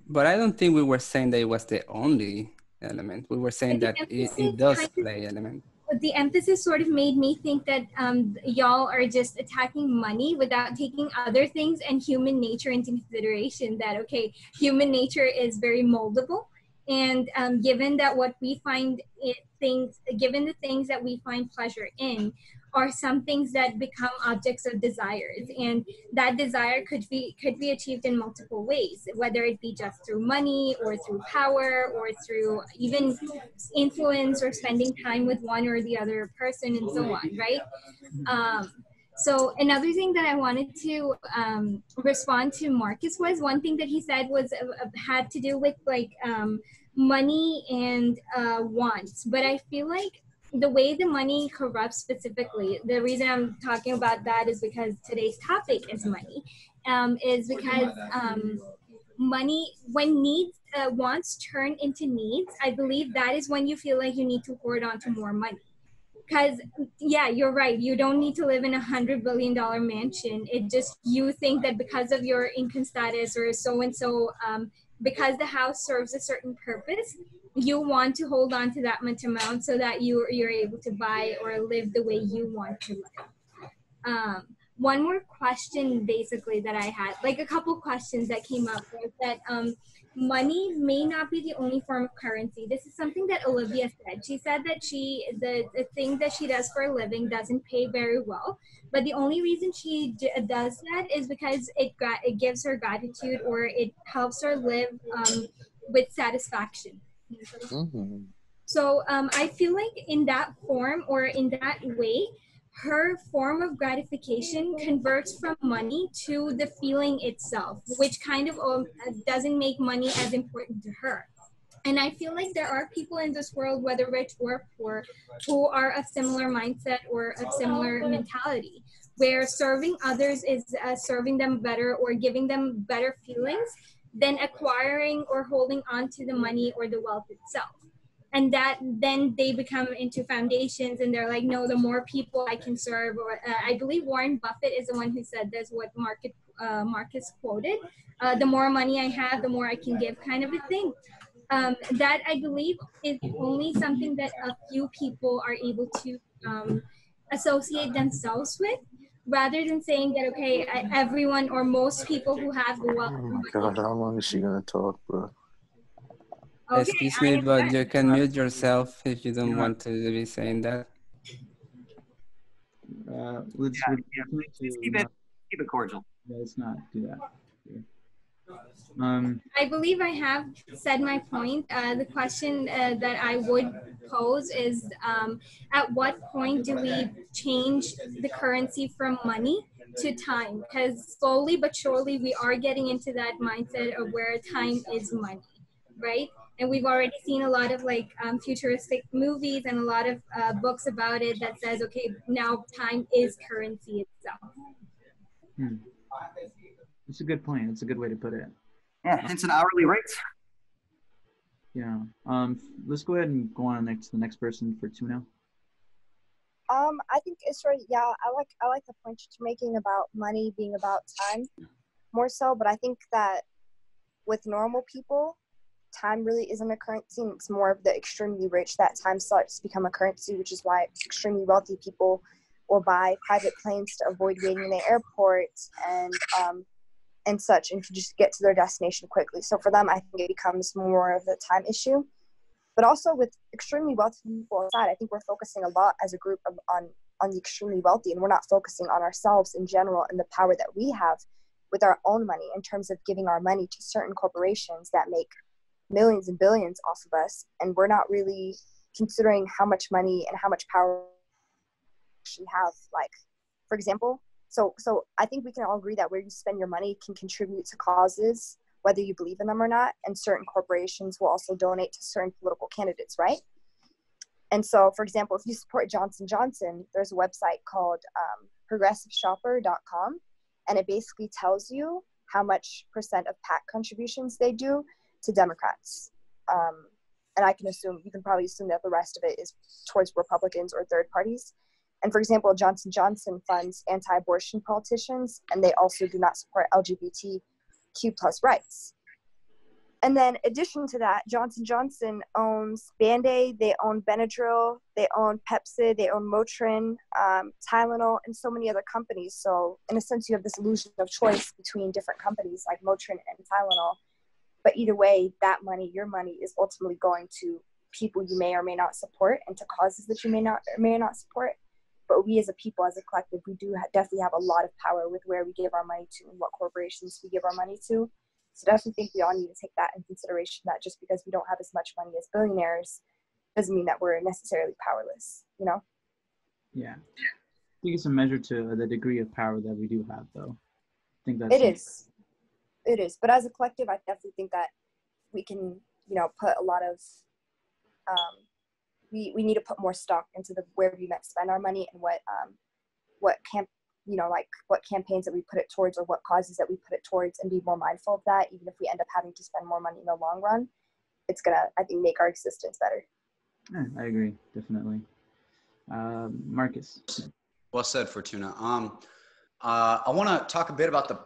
but I don't think we were saying that it was the only element. We were saying that it does play element. The emphasis sort of made me think that y'all are just attacking money without taking other things and human nature into consideration. That, okay, human nature is very moldable, and given that what we find given the things that we find pleasure in are some things that become objects of desires, and that desire could be achieved in multiple ways, whether it be just through money or through power or through even influence or spending time with one or the other person and so on, right? So another thing that I wanted to respond to Marcus was, one thing that he said was had to do with like money and wants, but I feel like the way the money corrupts specifically, the reason I'm talking about that is because today's topic is money, is because money, when wants turn into needs, I believe that is when you feel like you need to hoard on to more money. Because yeah, you're right, you don't need to live in $100 billion mansion. It just, you think that because of your income status or so and so, because the house serves a certain purpose, you want to hold on to that much amount so that you're able to buy or live the way you want to live. One more question basically that I had, like a couple questions that came up, was that money may not be the only form of currency. This is something that Olivia said. She said that the thing that she does for a living doesn't pay very well, but the only reason she does that is because it gives her gratitude, or it helps her live with satisfaction. Mm-hmm. So I feel like in that form, or in that way, her form of gratification converts from money to the feeling itself, which kind of doesn't make money as important to her. And I feel like there are people in this world, whether rich or poor, who are of similar mindset or of similar mentality, where serving others is serving them better or giving them better feelings than acquiring or holding on to the money or the wealth itself. And that then they become into foundations, and they're like, no, the more people I can serve, or I believe Warren Buffett is the one who said this, what Marcus quoted, the more money I have, the more I can give, kind of a thing. That I believe is only something that a few people are able to associate themselves with, rather than saying that, okay, everyone or most people who have the wealth. Oh my God, how long is she gonna talk, bro? Okay, Excuse me, but you can mute yourself if you don't want to be saying that. Let's keep it cordial. Yeah, let's not do that. I believe I have said my point. The question that I would pose is, at what point do we change the currency from money to time? Because slowly but surely we are getting into that mindset of where time is money, right? And we've already seen a lot of like futuristic movies and a lot of books about it that says, okay, now time is currency itself. It's a good point. It's a good way to put it. Yeah, hence an hourly rate. Yeah. Let's go ahead and go on to the next person for Tuna. I think Isra, yeah, I like the point you're making about money being about time more so, but I think that with normal people, time really isn't a currency, and it's more of the extremely rich that time starts to become a currency, which is why extremely wealthy people will buy private planes to avoid waiting in the airport and such, and to just get to their destination quickly. So for them, I think it becomes more of the time issue. But also with extremely wealthy people aside, I think we're focusing a lot as a group on the extremely wealthy, and we're not focusing on ourselves in general and the power that we have with our own money in terms of giving our money to certain corporations that make millions and billions off of us, and we're not really considering how much money and how much power we actually have. Like, for example, so I think we can all agree that where you spend your money can contribute to causes, whether you believe in them or not, and certain corporations will also donate to certain political candidates, right? And so, for example, if you support Johnson & Johnson, there's a website called progressiveshopper.com, and it basically tells you how much % of PAC contributions they do to Democrats. And I can assume, you can probably assume that the rest of it is towards Republicans or third parties. And for example, Johnson & Johnson funds anti-abortion politicians, and they also do not support LGBTQ plus rights. And then in addition to that, Johnson & Johnson owns Band-Aid, they own Benadryl, they own Pepcid, they own Motrin, Tylenol, and so many other companies. So in a sense, you have this illusion of choice between different companies like Motrin and Tylenol. But either way, that money, your money, is ultimately going to people you may or may not support and to causes that you may or not support. But we as a people, as a collective, we do definitely have a lot of power with where we give our money to and what corporations we give our money to. So I definitely think we all need to take that in consideration, that just because we don't have as much money as billionaires doesn't mean that we're necessarily powerless, you know? Yeah. I think it's a measure to the degree of power that we do have, though. I think that's It is. But as a collective, I definitely think that we can, you know, put a lot of, we need to put more stock into where we might spend our money and what campaigns that we put it towards or what causes that we put it towards, and be more mindful of that. Even if we end up having to spend more money in the long run, it's gonna, I think, make our existence better. Yeah, I agree, definitely. Marcus. Well said, Fortuna. I want to talk a bit about the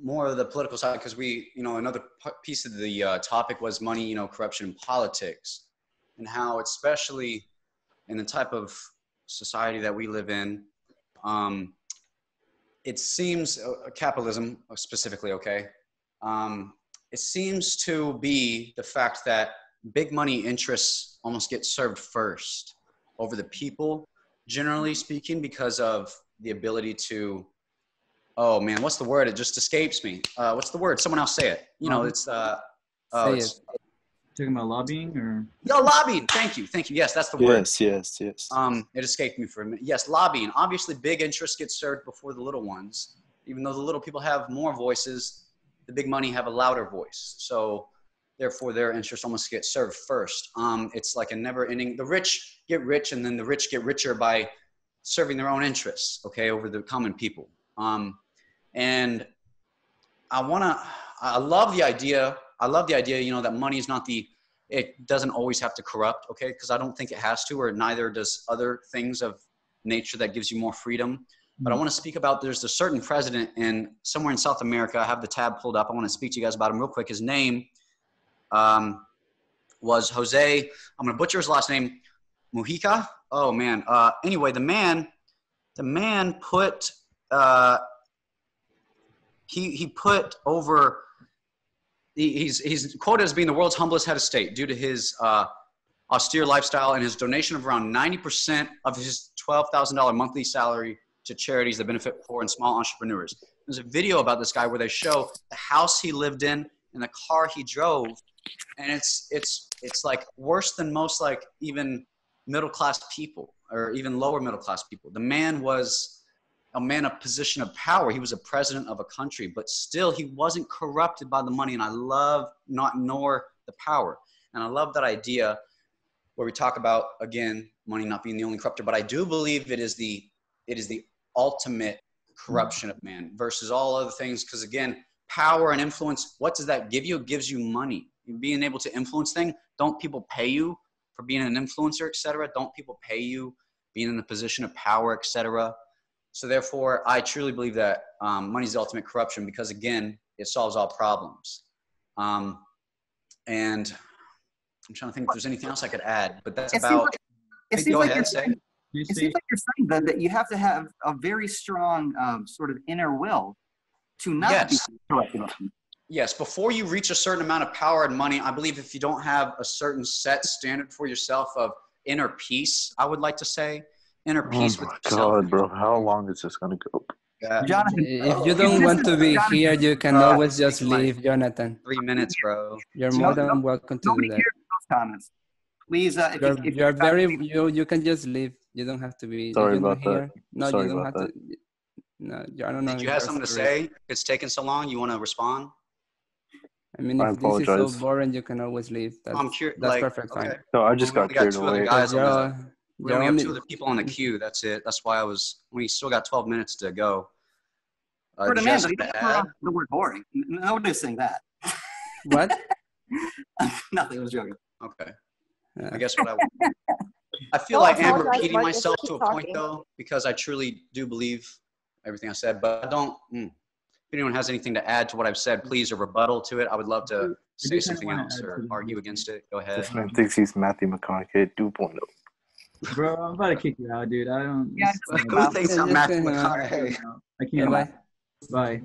more of the political side because another piece of the topic was money, corruption in politics, and how, especially in the type of society that we live in, it seems capitalism specifically, okay. It seems to be the fact that big money interests almost get served first over the people, generally speaking, because of the ability to, oh man, what's the word? It just escapes me. What's the word? Someone else say it. It's Say it. Talking about lobbying or? Lobbying. Thank you. Yes, that's the word. Yes. It escaped me for a minute. Yes, lobbying. Obviously, big interests get served before the little ones. Even though the little people have more voices, the big money have a louder voice. So therefore, their interests almost get served first. It's like a never-ending. The rich get rich, and then the rich get richer by serving their own interests, okay, over the common people. And I love the idea, that money is not it doesn't always have to corrupt, okay? Because I don't think it has to, or neither does other things of nature that gives you more freedom. But I want to speak about, there's a certain president somewhere in South America. I have the tab pulled up. I want to speak to you guys about him real quick. His name was Jose, I'm going to butcher his last name, Mujica. Oh man. Anyway, the man put, he put over, he's quoted as being the world's humblest head of state due to his austere lifestyle and his donation of around 90% of his $12,000 monthly salary to charities that benefit poor and small entrepreneurs. There's a video about this guy where they show the house he lived in and the car he drove, and it's like worse than most, like even middle-class people or even lower middle-class people. The man was a man of position of power. He was a president of a country, but still he wasn't corrupted by the money. And I love nor the power. And I love that idea where we talk about, again, money not being the only corrupter, but I do believe it is the ultimate corruption of man versus all other things. Because again, power and influence, what does that give you? It gives you money. Being able to influence things. Don't people pay you for being an influencer, etc.? Don't people pay you being in a position of power, etc.? So therefore, I truly believe that money is the ultimate corruption because, again, it solves all problems. And I'm trying to think if there's anything else I could add, but that's about. It seems like you're saying that you have to have a very strong sort of inner will to not be corrupted. Yes, before you reach a certain amount of power and money, I believe if you don't have a certain set standard for yourself of inner peace, I would like to say, inner peace with yourself. Oh my God, bro, how long is this gonna go? Jonathan, if you don't want to be here, you can always just leave, Jonathan. 3 minutes, bro. You're more than welcome to do that. Those comments. Please, you can just leave. You don't have to be. Sorry about that. No, Sorry you don't about have that. to. No, I don't know. Did you have something to say? It's taken so long. You want to respond? I mean, if this is so boring, you can always leave. That's perfect. Okay. Fine. No, I just got carried away. We only have 2 other people on the queue. That's it. That's why we still got 12 minutes to go. For the man, the word boring. Nobody's saying that. What? Nothing. I was joking. Okay. I guess what I feel like I am repeating myself to a point though, because I truly do believe everything I said, but I don't. If anyone has anything to add to what I've said, please, or rebuttal to it, I would love to say something else or argue against it. Go ahead. This man thinks he's Matthew McConaughey 2.0. Bro, I'm about to kick you out, dude. I don't. Yeah, who thinks I'm Matthew McConaughey? I can't. Bye.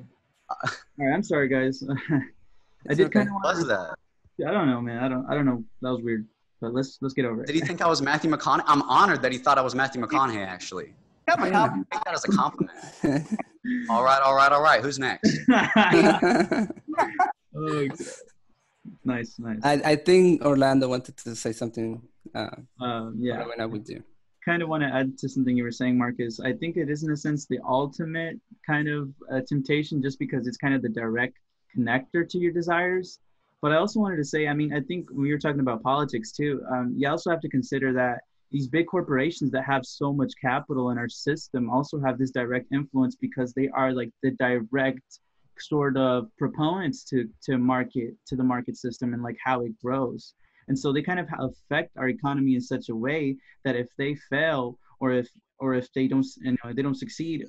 All right, I'm sorry, guys. I did kind of. What was that? I don't know, man. I don't know. That was weird. But let's get over it. Did he think I was Matthew McConaughey? I'm honored that he thought I was Matthew McConaughey, actually. I take that as a compliment. All right. Who's next? Oh, nice. I think Orlando wanted to say something. Yeah. When I would do. Kind of want to add to something you were saying, Marcus. I think it is, in a sense, the ultimate kind of temptation, just because it's kind of the direct connector to your desires. But I also wanted to say, I mean, I think when we were talking about politics too, you also have to consider that these big corporations that have so much capital in our system also have this direct influence because they are like the direct sort of proponents to the market system and like how it grows. And so they kind of affect our economy in such a way that if they fail, or if they don't, they don't succeed,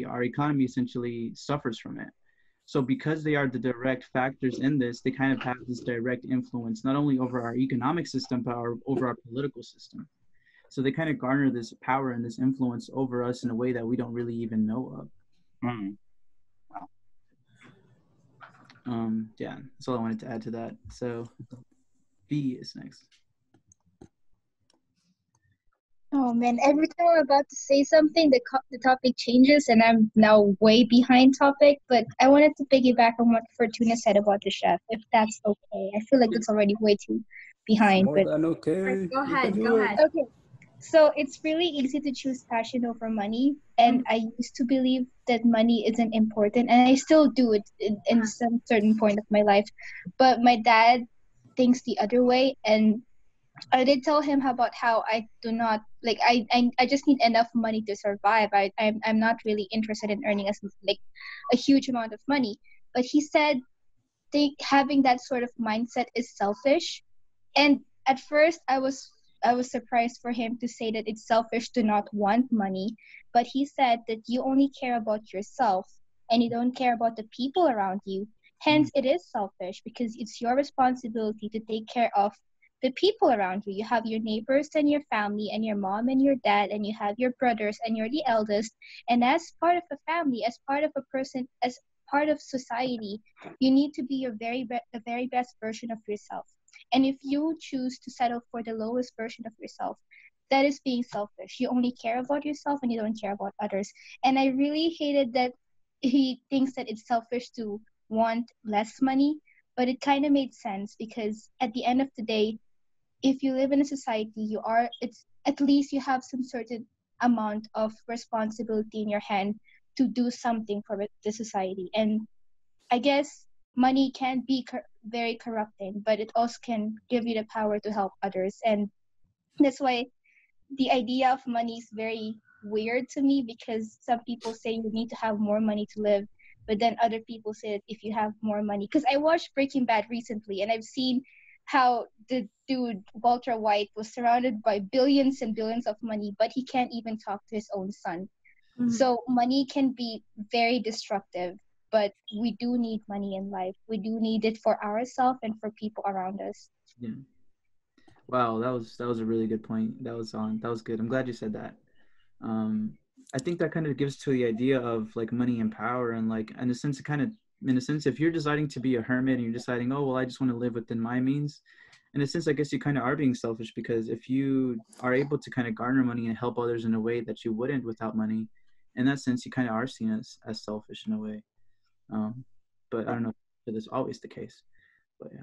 our economy essentially suffers from it. So because they are the direct factors in this, they kind of have this direct influence, not only over our economic system, but over our political system. So they kind of garner this power and this influence over us in a way that we don't really even know of. Yeah, that's all I wanted to add to that. So B is next. Oh man, every time I'm about to say something, the topic changes and I'm now way behind topic, but I wanted to piggyback on what Fortuna said about the chef, if that's okay. I feel like it's already way too behind. More than okay. Go ahead. Okay. So it's really easy to choose passion over money, and I used to believe that money isn't important, and I still do it in some certain point of my life. But my dad thinks the other way, and I did tell him about how I do not like I just need enough money to survive. I'm not really interested in earning a huge amount of money. But he said having that sort of mindset is selfish. And at first I was surprised for him to say that it's selfish to not want money, but he said that you only care about yourself and you don't care about the people around you. Hence it is selfish because it's your responsibility to take care of the people around you. You have your neighbors and your family and your mom and your dad, and you have your brothers and you're the eldest. And as part of a family, as part of a person, as part of society, you need to be the very best version of yourself. And if you choose to settle for the lowest version of yourself, that is being selfish. You only care about yourself and you don't care about others. And I really hated that he thinks that it's selfish to want less money, but it kind of made sense because at the end of the day, if you live in a society, it's at least you have some certain amount of responsibility in your hand to do something for the society. And I guess money can be very corrupting, but it also can give you the power to help others. And that's why the idea of money is very weird to me, because some people say you need to have more money to live, but then other people say that if you have more money, because I watched Breaking Bad recently and I've seen how the dude Walter White was surrounded by billions and billions of money, but he can't even talk to his own son. So money can be very destructive, but we do need money in life. We do need it for ourselves and for people around us. Yeah. Wow, that was a really good point. That was good. I'm glad you said that. I think that kind of gives to the idea of like money and power, and like in a sense, if you're deciding to be a hermit and you're deciding, oh well, I just want to live within my means, in a sense, I guess you kind of are being selfish, because if you are able to kind of garner money and help others in a way that you wouldn't without money, in that sense, you kind of are seen as selfish in a way. But I don't know if that's always the case. But yeah.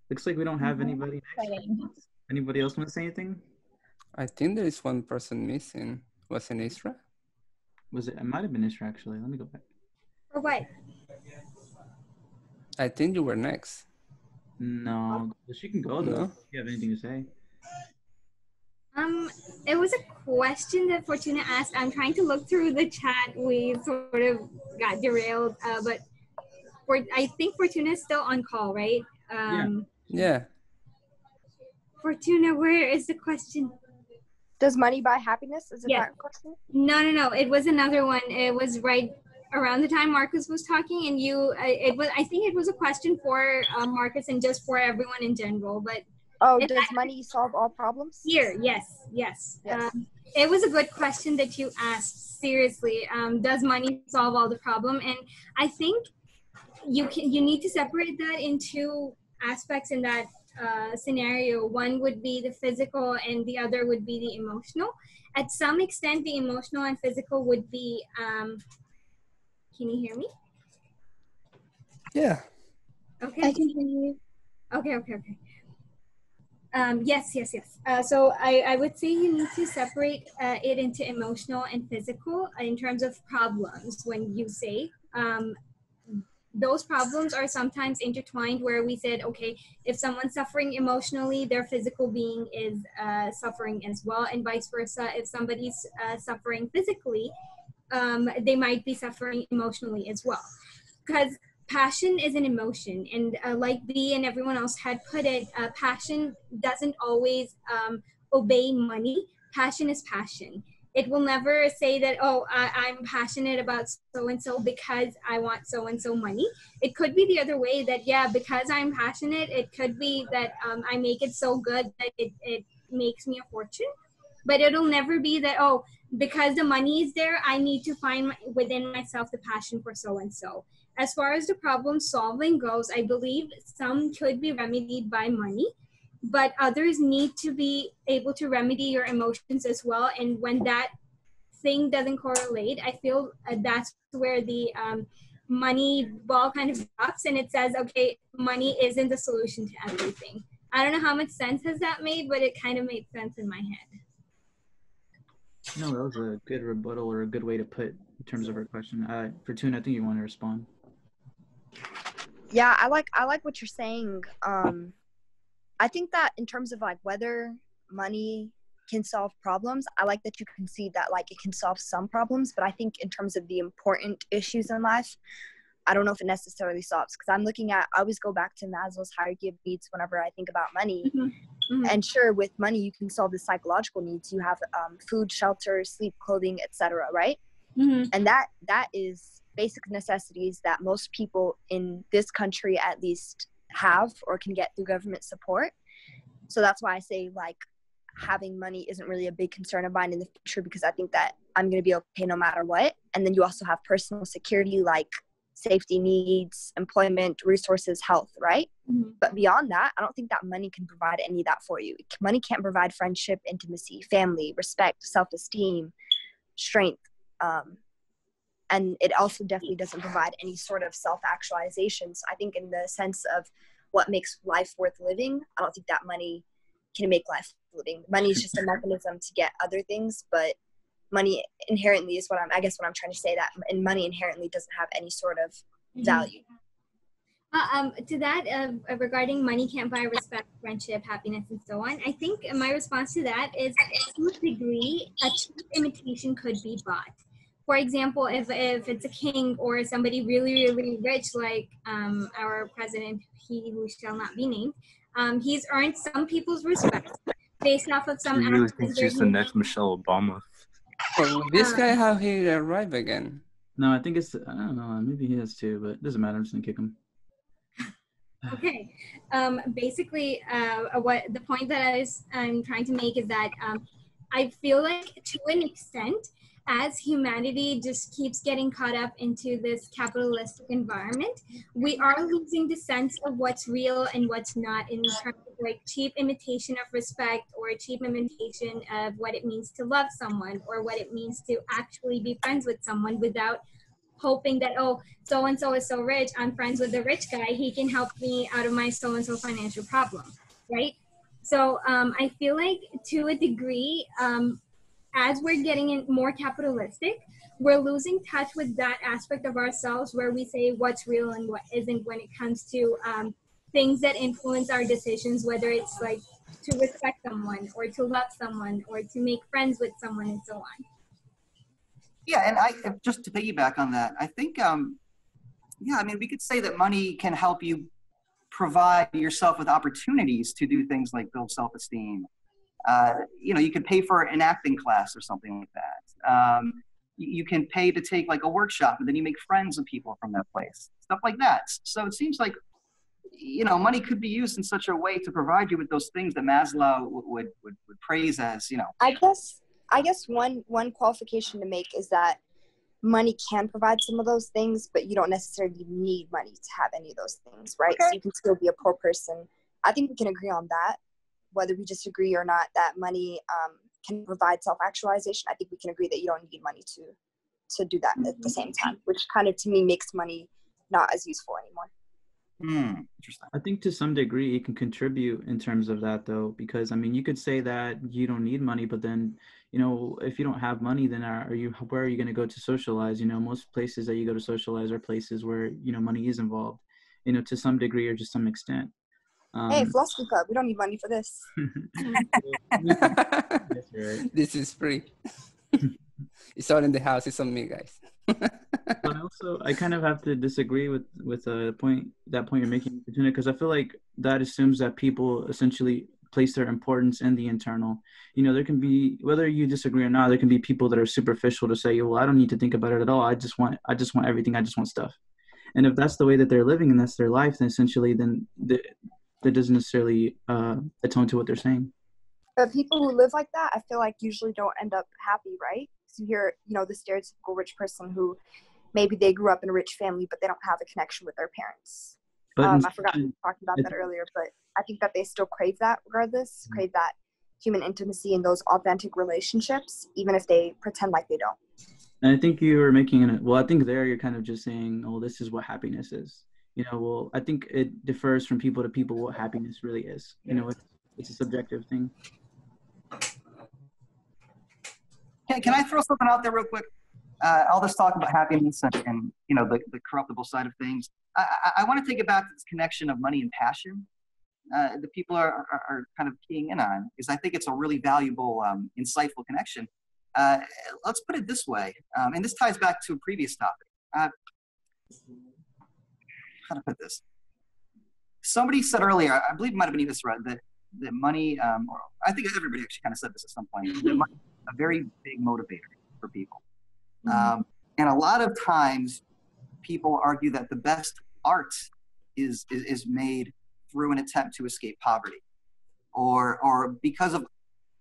Looks like we don't have anybody next. Anybody else want to say anything? I think there is one person missing. Was it Isra? It might have been Isra, actually. Let me go back. For what? I think you were next. No, she can go though. No? If you have anything to say. It was a question that Fortuna asked. I'm trying to look through the chat. We sort of got derailed, but I think Fortuna is still on call, right? Yeah. Fortuna, where is the question? Does money buy happiness? Is it that question? No. It was another one. It was right around the time Marcus was talking, and I think it was a question for Marcus and just for everyone in general. But does money solve all problems? Yes. It was a good question that you asked. Seriously, does money solve all the problem? And I think you need to separate that into aspects in that scenario. One would be the physical and the other would be the emotional. At some extent, the emotional and physical would be, can you hear me? Yeah. Okay. I can hear you. Okay. Yes. So I would say you need to separate it into emotional and physical in terms of problems. When you say those problems are sometimes intertwined, where we said, okay, if someone's suffering emotionally, their physical being is suffering as well, and vice versa. If somebody's suffering physically, they might be suffering emotionally as well. Because passion is an emotion, and like B and everyone else had put it, passion doesn't always obey money. Passion is passion. It will never say that, oh, I'm passionate about so and so because I want so and so money. It could be the other way, that yeah, because I'm passionate, it could be that I make it so good that it makes me a fortune. But it'll never be that, oh, because the money is there, I need to find within myself the passion for so and so. As far as the problem solving goes, I believe some could be remedied by money, but others need to be able to remedy your emotions as well. And when that thing doesn't correlate, I feel that's where the money ball kind of drops, and it says, okay, money isn't the solution to everything. I don't know how much sense has that made, but it kind of made sense in my head. No, that was a good rebuttal, or a good way to put in terms of her question. Fortuna, I think you want to respond. Yeah, I like what you're saying. I think that in terms of like whether money can solve problems, I like that you concede that like it can solve some problems, but I think in terms of the important issues in life, I don't know if it necessarily solves, because I always go back to Maslow's hierarchy of needs whenever I think about money. Mm-hmm. And sure, with money, you can solve the psychological needs. You have food, shelter, sleep, clothing, etc., right? Mm-hmm. And that is basic necessities that most people in this country at least have or can get through government support. So that's why I say like having money isn't really a big concern of mine in the future, because I think that I'm going to be okay no matter what. And then you also have personal security, like safety needs, employment, resources, health, right? Mm-hmm. But beyond that, I don't think that money can provide any of that for you. Money can't provide friendship, intimacy, family, respect, self-esteem, strength. And it also definitely doesn't provide any sort of self-actualization. So I think in the sense of what makes life worth living, I don't think that money can make life worth living. Money is just a mechanism to get other things, but money inherently is what I'm trying to say, that and money inherently doesn't have any sort of value. To that, regarding money can't buy respect, friendship, happiness, and so on, I think my response to that is, to a degree, a cheap imitation could be bought. For example, if it's a king or somebody really, really rich, like our president, he who shall not be named, he's earned some people's respect based off of some. She really thinks she's the next Michelle Obama. Well, this guy, how he arrived again? No, I think I don't know, maybe he has too, but it doesn't matter. I'm just gonna kick him. Okay. Basically, what the point that I'm trying to make is that I feel like to an extent, as humanity just keeps getting caught up into this capitalistic environment, we are losing the sense of what's real and what's not, in terms of like cheap imitation of respect, or a cheap imitation of what it means to love someone, or what it means to actually be friends with someone, without hoping that, oh, so-and-so is so rich, I'm friends with the rich guy, he can help me out of my so-and-so financial problem, right? So I feel like to a degree, as we're getting more capitalistic, we're losing touch with that aspect of ourselves where we say what's real and what isn't when it comes to things that influence our decisions, whether it's like to respect someone, or to love someone, or to make friends with someone, and so on. Yeah, and I just to piggyback on that, I think, we could say that money can help you provide yourself with opportunities to do things like build self-esteem. You can pay for an acting class or something like that. You can pay to take like a workshop, and then you make friends with people from that place, stuff like that. So it seems like, money could be used in such a way to provide you with those things that Maslow would praise as, I guess one qualification to make is that money can provide some of those things, but you don't necessarily need money to have any of those things, right? Okay. So you can still be a poor person. I think we can agree on that, whether we disagree or not, that money can provide self-actualization. I think we can agree that you don't need money to do that at the same time, which kind of, to me, makes money not as useful anymore. Interesting. I think to some degree it can contribute in terms of that, though, because you could say that you don't need money, but then if you don't have money, then where are you going to go to socialize? Most places that you go to socialize are places where money is involved, to some degree or to some extent. Hey, philosophy club, we don't need money for this. This is free. It's all in the house. It's on me, guys. But I kind of have to disagree with a point you're making, because I feel like that assumes that people essentially place their importance in the internal. There can be, whether you disagree or not, there can be people that are superficial to say, well, I don't need to think about it at all. I just want everything. I just want stuff. And if that's the way that they're living and that's their life, then essentially that doesn't necessarily atone to what they're saying. But people who live like that, I feel like usually don't end up happy, right? So you hear, the stereotypical rich person who maybe they grew up in a rich family, but they don't have a connection with their parents. I forgot we were talking about that earlier, but I think that they still crave that regardless, crave that human intimacy and those authentic relationships, even if they pretend like they don't. And I think you were making I think there you're kind of just saying, oh, this is what happiness is. I think it differs from people to people what happiness really is. It's a subjective thing. Can I throw something out there real quick? All this talk about happiness and the corruptible side of things. I want to take it back to this connection of money and passion. The people are kind of keying in on, because I think it's a really valuable, insightful connection. Let's put it this way, and this ties back to a previous topic. How to put this? Somebody said earlier, I believe it might have been Evis Rudd, that money, or I think everybody actually kind of said this at some point, that money is a very big motivator for people. And a lot of times people argue that the best art is made through an attempt to escape poverty, or because of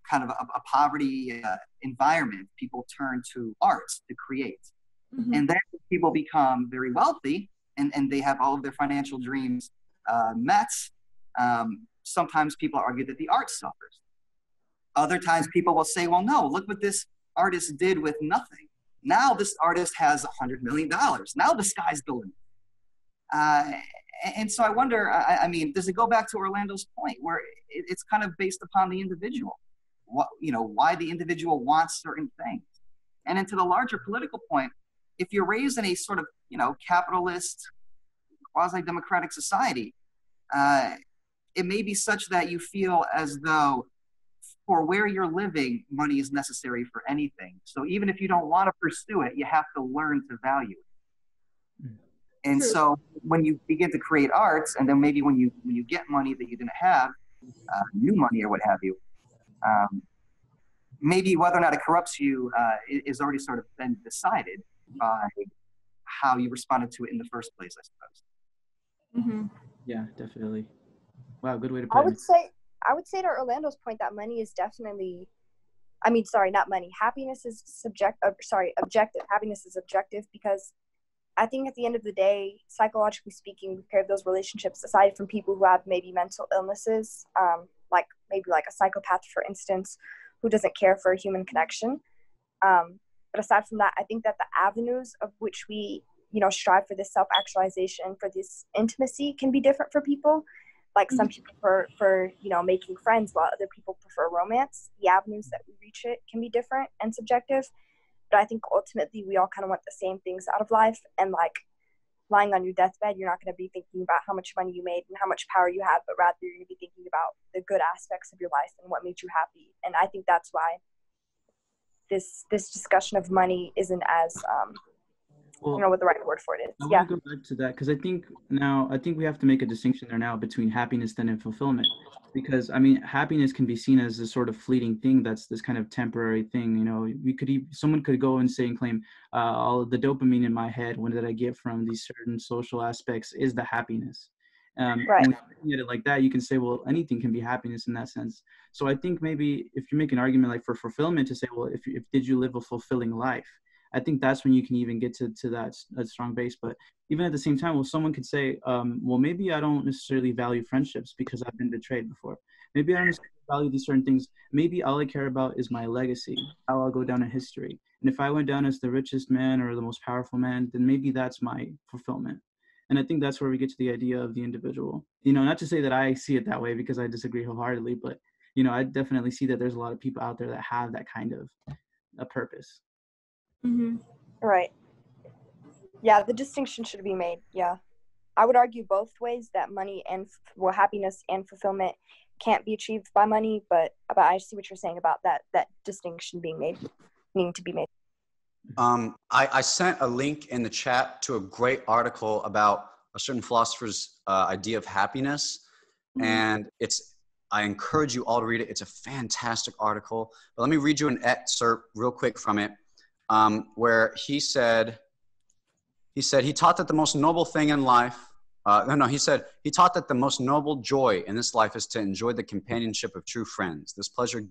kind of a poverty environment, people turn to arts to create. And then people become very wealthy and they have all of their financial dreams met. Sometimes people argue that the art suffers. Other times people will say, well, no, look what this artist did with nothing. Now this artist has $100 million. Now the sky's the limit. And so I wonder, I mean, does it go back to Orlando's point where it's kind of based upon the individual? Why the individual wants certain things. And then to the larger political point, if you're raised in a sort of, capitalist, quasi-democratic society, it may be such that you feel as though for where you're living, money is necessary for anything. So even if you don't want to pursue it, you have to learn to value it. And so when you begin to create arts, and then maybe when you get money that you didn't have, new money or what have you, maybe whether or not it corrupts you is already sort of been decided by how you responded to it in the first place, I suppose. Yeah, definitely. Wow, good way to put it. I would say to Orlando's point that money is definitely, not money. Happiness is objective. Happiness is objective, because I think at the end of the day, psychologically speaking, we crave those relationships aside from people who have maybe mental illnesses, like a psychopath, for instance, who doesn't care for a human connection. But aside from that, I think that the avenues of which we, strive for this self-actualization, for this intimacy, can be different for people. Like some people prefer making friends, while other people prefer romance. The avenues that we reach it can be different and subjective. But I think ultimately we all kind of want the same things out of life. And like lying on your deathbed, you're not going to be thinking about how much money you made and how much power you had, but rather you're going to be thinking about the good aspects of your life and what made you happy. And I think that's why this discussion of money isn't as I don't know what the right word for it is. I want to go back to that, because I think we have to make a distinction there now between happiness then and fulfillment. Because happiness can be seen as a sort of fleeting thing that's this kind of temporary thing. Someone could go and say and claim all of the dopamine in my head, when did I get from these certain social aspects, is the happiness. Right. And looking at it like that, you can say, well, anything can be happiness in that sense. So I think maybe if you make an argument like for fulfillment, to say, well, if did you live a fulfilling life? I think that's when you can even get to that strong base. But even at the same time, well, someone could say, well, maybe I don't necessarily value friendships because I've been betrayed before. Maybe I don't necessarily value these certain things. Maybe all I care about is my legacy, how I'll go down in history. And if I went down as the richest man or the most powerful man, then maybe that's my fulfillment. And I think that's where we get to the idea of the individual. Not to say that I see it that way, because I disagree wholeheartedly, but, I definitely see that there's a lot of people out there that have that kind of a purpose. Right. Yeah, the distinction should be made. Yeah. I would argue both ways, that money and happiness and fulfillment can't be achieved by money, but I see what you're saying about that distinction needing to be made. I sent a link in the chat to a great article about a certain philosopher's idea of happiness. And I encourage you all to read it. It's a fantastic article. But let me read you an excerpt real quick from it, where he said he taught that the most noble thing in life, he said he taught that the most noble joy in this life is to enjoy the companionship of true friends. This pleasure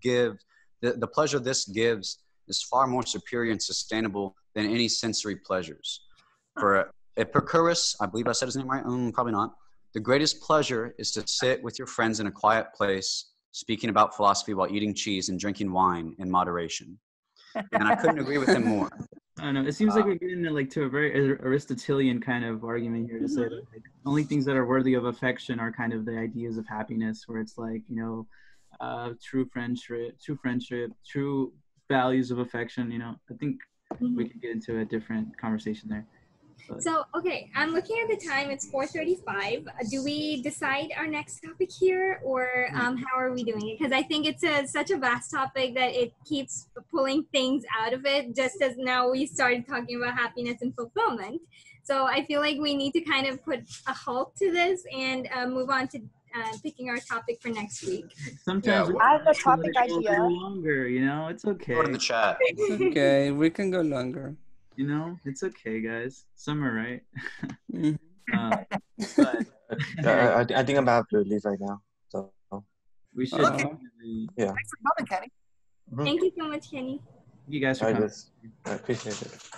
the pleasure this gives is far more superior and sustainable than any sensory pleasures. For Epicurus, I believe I said his name right, probably not. The greatest pleasure is to sit with your friends in a quiet place, speaking about philosophy while eating cheese and drinking wine in moderation. And I couldn't agree with him more. I don't know. It seems like we're getting to a very Aristotelian kind of argument here to say that like, only things that are worthy of affection are kind of the ideas of happiness, where it's like, true friendship, true values of affection. I think we could get into a different conversation there. But. So, okay, I'm looking at the time. It's 4:35. Do we decide our next topic here, or how are we doing it? Because I think it's such a vast topic that it keeps pulling things out of it, just as now we started talking about happiness and fulfillment. So I feel like we need to kind of put a halt to this and move on to picking our topic for next week. Sometimes I have a topic idea. Longer, it's okay. Put in the chat. It's okay. We can go longer. It's okay, guys. Summer, right? But I think I'm about to leave right now. So we should. Okay. Yeah. Thanks for coming, Kenny. Thank you so much, Kenny. You guys for coming. I appreciate it.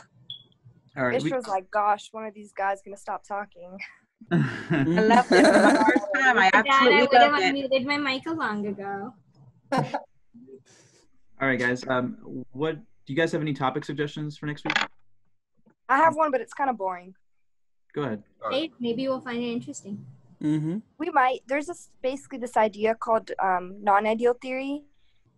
All right. Ishra's like, gosh, one of these guys gonna stop talking. I loved it for the first time. I absolutely I would have loved it. muted my mic long ago. All right, guys. What do you guys have any topic suggestions for next week? I have one, but it's kind of boring. Go ahead. Hey, maybe we'll find it interesting. We might. There's basically this idea called non-ideal theory,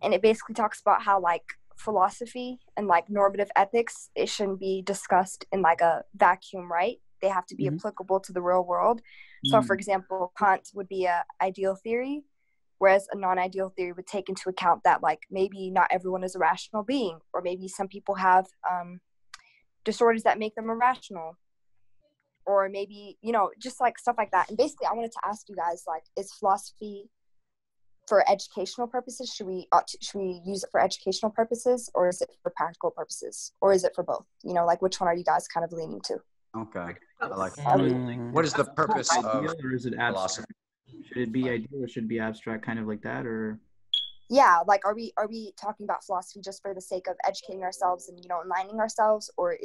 and it basically talks about how like philosophy and like normative ethics, it shouldn't be discussed in like a vacuum, right? They have to be applicable to the real world. So, for example, Kant would be a ideal theory, whereas a non-ideal theory would take into account that like maybe not everyone is a rational being, or maybe some people have disorders that make them irrational, or maybe just like stuff like that. And basically I wanted to ask you guys, like, is philosophy for educational purposes? Should we use it for educational purposes, or is it for practical purposes, or is it for both? Like, which one are you guys kind of leaning to? Okay, I like that. What is the purpose of or is it abstract? Should it be ideal or should it be abstract, kind of like that, or? Yeah, like, are we talking about philosophy just for the sake of educating ourselves and enlightening ourselves, or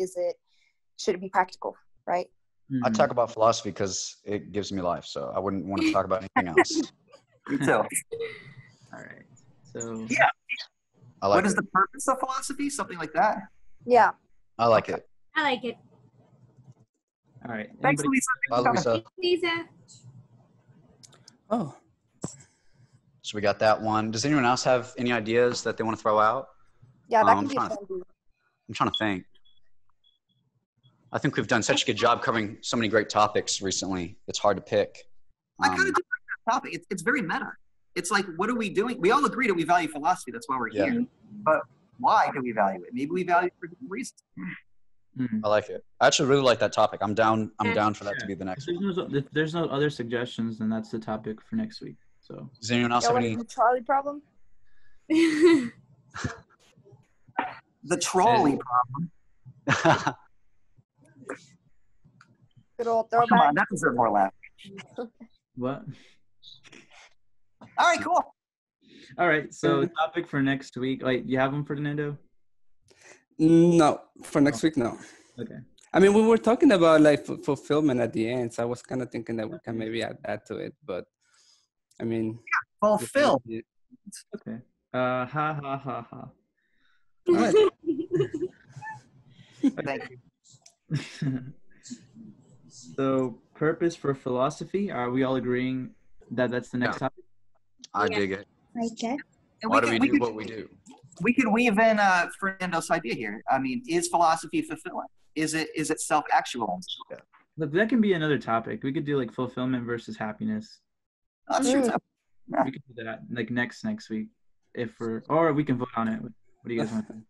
should it be practical, right? I talk about philosophy because it gives me life, so I wouldn't want to talk about anything else. Me too. All right. So. Yeah. What is it. the purpose of philosophy? Something like that. Yeah. I like it. I like it. All right. Thanks, Lisa. Bye, Lisa. Lisa. Oh. So we got that one. Does anyone else have any ideas that they want to throw out? Yeah, that can be a fun one. I'm trying to think. I think we've done such a good job covering so many great topics recently. It's hard to pick. I kind of do like that topic. It's very meta. It's like, what are we doing? We all agree that we value philosophy. That's why we're here. But why do we value it? Maybe we value it for different reasons. I like it. I actually really like that topic. I'm down for that to be the next one. If there's no other suggestions, then that's the topic for next week. So. Does anyone else have any? The trolley problem? The trolley problem. Good old throwback. Come on, that deserves more laugh. What? All right, cool. All right, so topic for next week. Like, you have them, Fernando? No, for next week, no. Okay. I mean, we were talking about like fulfillment at the end, so I was kind of thinking that we can maybe add that to it, but I mean, fulfill. Okay. Ha ha ha ha. What? Thank you. So, purpose for philosophy. Are we all agreeing that that's the next topic? I dig it. Okay. Why do we do what we do? We could weave in Fernando's idea here. I mean, is philosophy fulfilling? Is it self-actual? Look, that can be another topic. We could do like fulfillment versus happiness. That's true. Yeah. We could do that like next week, or we can vote on it. What do you guys want to do?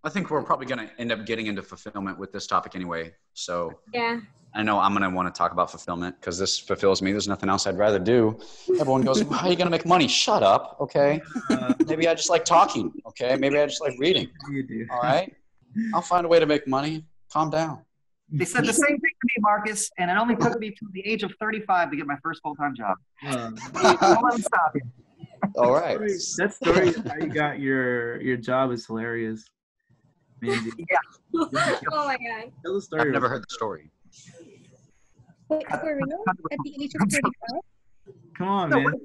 I think we're probably going to end up getting into fulfillment with this topic anyway. So Yeah. I know I'm going to want to talk about fulfillment because this fulfills me. There's nothing else I'd rather do. Everyone goes, how are you going to make money? Shut up. Okay. Maybe I just like talking. Okay. Maybe I just like reading. You do. All right. I'll find a way to make money. Calm down. They said the same thing to me, Marcus, and it only took me to the age of 35 to get my first full-time job. Don't let me stop you. All right. That story how you got your job is hilarious. Man, Yeah. Oh my god. tell the story. I've never heard the story. Wait, for real? At the age of 35? Come on, No, man. what-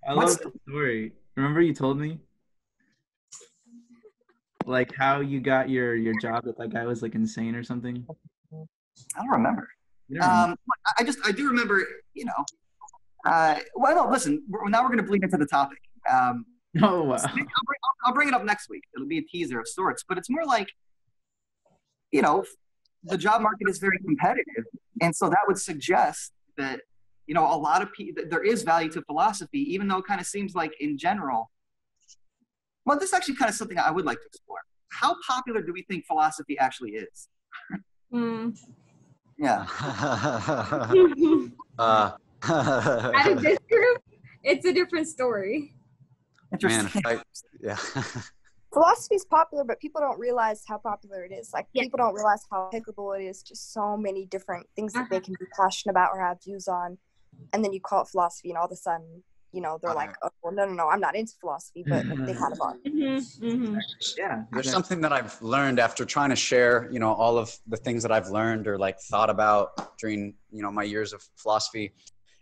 I what's love the story. Remember you told me? Like how you got your job that guy was like insane or something? I don't remember. You don't remember? I do remember, well, no, listen, now we're going to bleed into the topic. Oh, wow. I'll bring it up next week. It'll be a teaser of sorts, but it's more like, the job market is very competitive. And so that would suggest that, a lot of people, there is value to philosophy, even though it kind of seems like in general, well, this is actually kind of something I would like to explore. How popular do we think philosophy actually is? Yeah. Out of this group, it's a different story. Interesting. Man, yeah. Philosophy is popular, but people don't realize how popular it is. Like, people don't realize how applicable it is to so many different things that they can be passionate about or have views on. And then you call it philosophy, and all of a sudden, they're like, oh, well, no, I'm not into philosophy, but they kind of are. Yeah. There's something that I've learned after trying to share, all of the things that I've learned or like thought about during, my years of philosophy.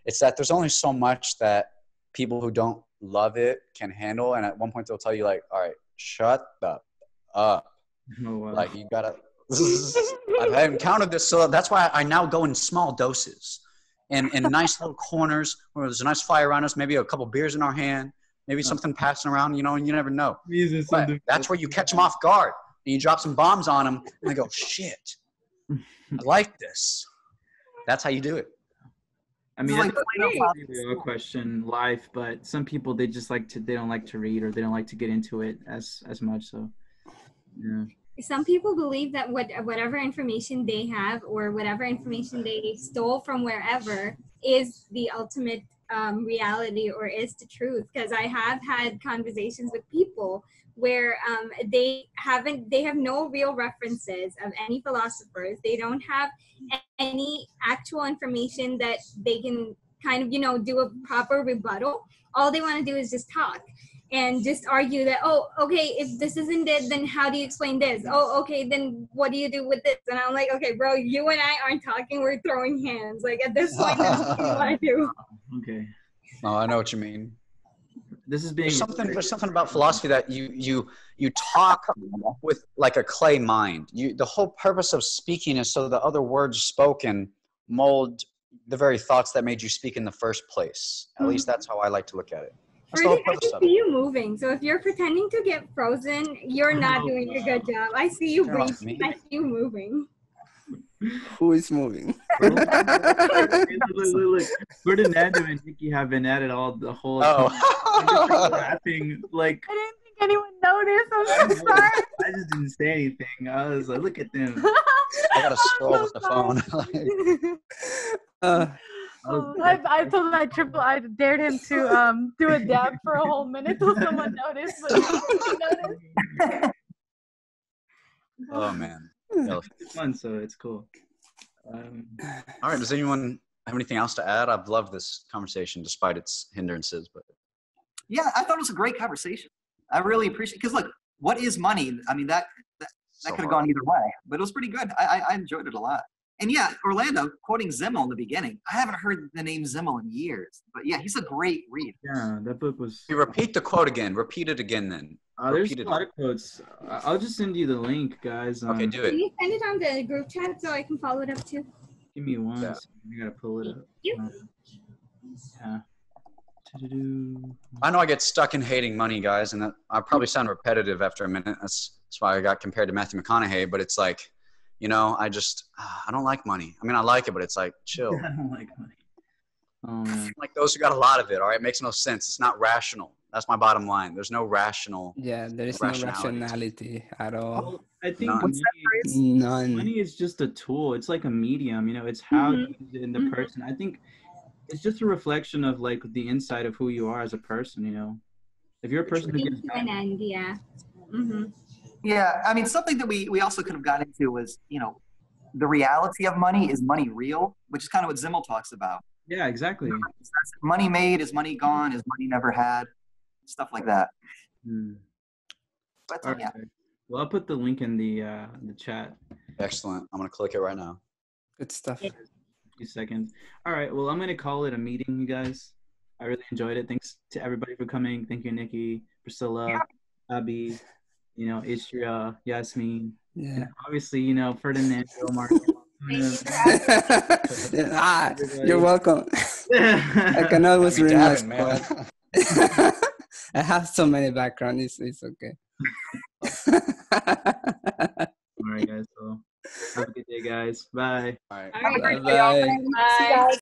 It's that there's only so much that people who don't love it can handle. And at one point they'll tell you like, all right, shut up. Oh, wow. Like you gotta, I've encountered this. So that's why I now go in small doses and in nice little corners where there's a nice fire around us, maybe a couple beers in our hand, maybe something passing around, and you never know. But that's where you catch them off guard and you drop some bombs on them and they go, shit, I like this. That's how you do it. I mean, Like, I question life, but some people they don't like to read or they don't like to get into it as much. So, yeah. Some people believe that whatever information they have or whatever information they stole from wherever is the ultimate reality or is the truth. Because I have had conversations with people where they have no real references of any philosophers. They don't have any actual information that they can kind of, do a proper rebuttal. All they want to do is just talk and just argue that, oh, okay, if this isn't it, then how do you explain this? Oh, okay, then what do you do with this? And I'm like, okay, bro, you and I aren't talking, we're throwing hands. Like at this point, that's what I do. Okay. Oh, I know what you mean. This is being There's something about philosophy that you talk with like a clay mind. The whole purpose of speaking is so the other words spoken mold the very thoughts that made you speak in the first place. At least that's how I like to look at it. That's the whole Rudy, I purpose can of it. see you moving. So if you're pretending to get frozen, you're not doing a good job. I see you Turn off breathing. me. I see you moving. Who is moving? look. Ferdinando and Nikki have been at it the whole time. I'm just, like, laughing. Like, I didn't think anyone noticed. I'm so sorry. I just didn't say anything. I was like, look at them. I gotta scroll with the phone. I told him I dared him to do a dab for a whole minute till someone noticed, but nobody noticed. Oh man. It's fun, so it's cool. All right. Does anyone have anything else to add? I've loved this conversation despite its hindrances, but Yeah, I thought it was a great conversation. I really appreciate it. Because look, what is money? I mean, that could have gone either way, but it was pretty good. I enjoyed it a lot. And yeah, Orlando, quoting Zimmel in the beginning. I haven't heard the name Zimmel in years. But yeah, he's a great read. Yeah, that book was... You repeat the quote again. Repeat it again then. There's a lot of quotes. I'll just send you the link, guys. Okay, do Can it. you send it on the group chat so I can follow it up too? Give me one. second. I gotta pull it up. You? Yeah. I know I get stuck in hating money, guys, and that I probably sound repetitive after a minute. That's why I got compared to Matthew McConaughey, but it's like, I don't like money. I mean, I like it, but it's like, chill. I don't like money. Oh, man. Like those who got a lot of it, all right? It makes no sense. It's not rational. That's my bottom line. There's no rational. Yeah, there is no rationality at all. I think None. money is just a tool. It's like a medium, you know, it's how you use it in the person. I think it's just a reflection of like the inside of who you are as a person, you know. If you're a person who gives back, yeah. Mm-hmm. Yeah, I mean, something that we also could have got into was, you know, the reality of money. Is money real? Which is kind of what Zimmel talks about. yeah, exactly. Is money made? Is money gone? Is money never had? Stuff like that. But All right. Well, I'll put the link in the chat. Excellent. I'm gonna click it right now. Good stuff. A few seconds. All right. Well, I'm gonna call it a meeting, you guys. I really enjoyed it. Thanks to everybody for coming. Thank you, Nikki, Priscilla, Abby, you know, Istria, Yasmin, and obviously, you know, Ferdinand, Mark. You're welcome. I can always read my squad. I have so many backgrounds. It's okay. All right, guys. So have a good day, guys. Bye. All right. Bye. Bye.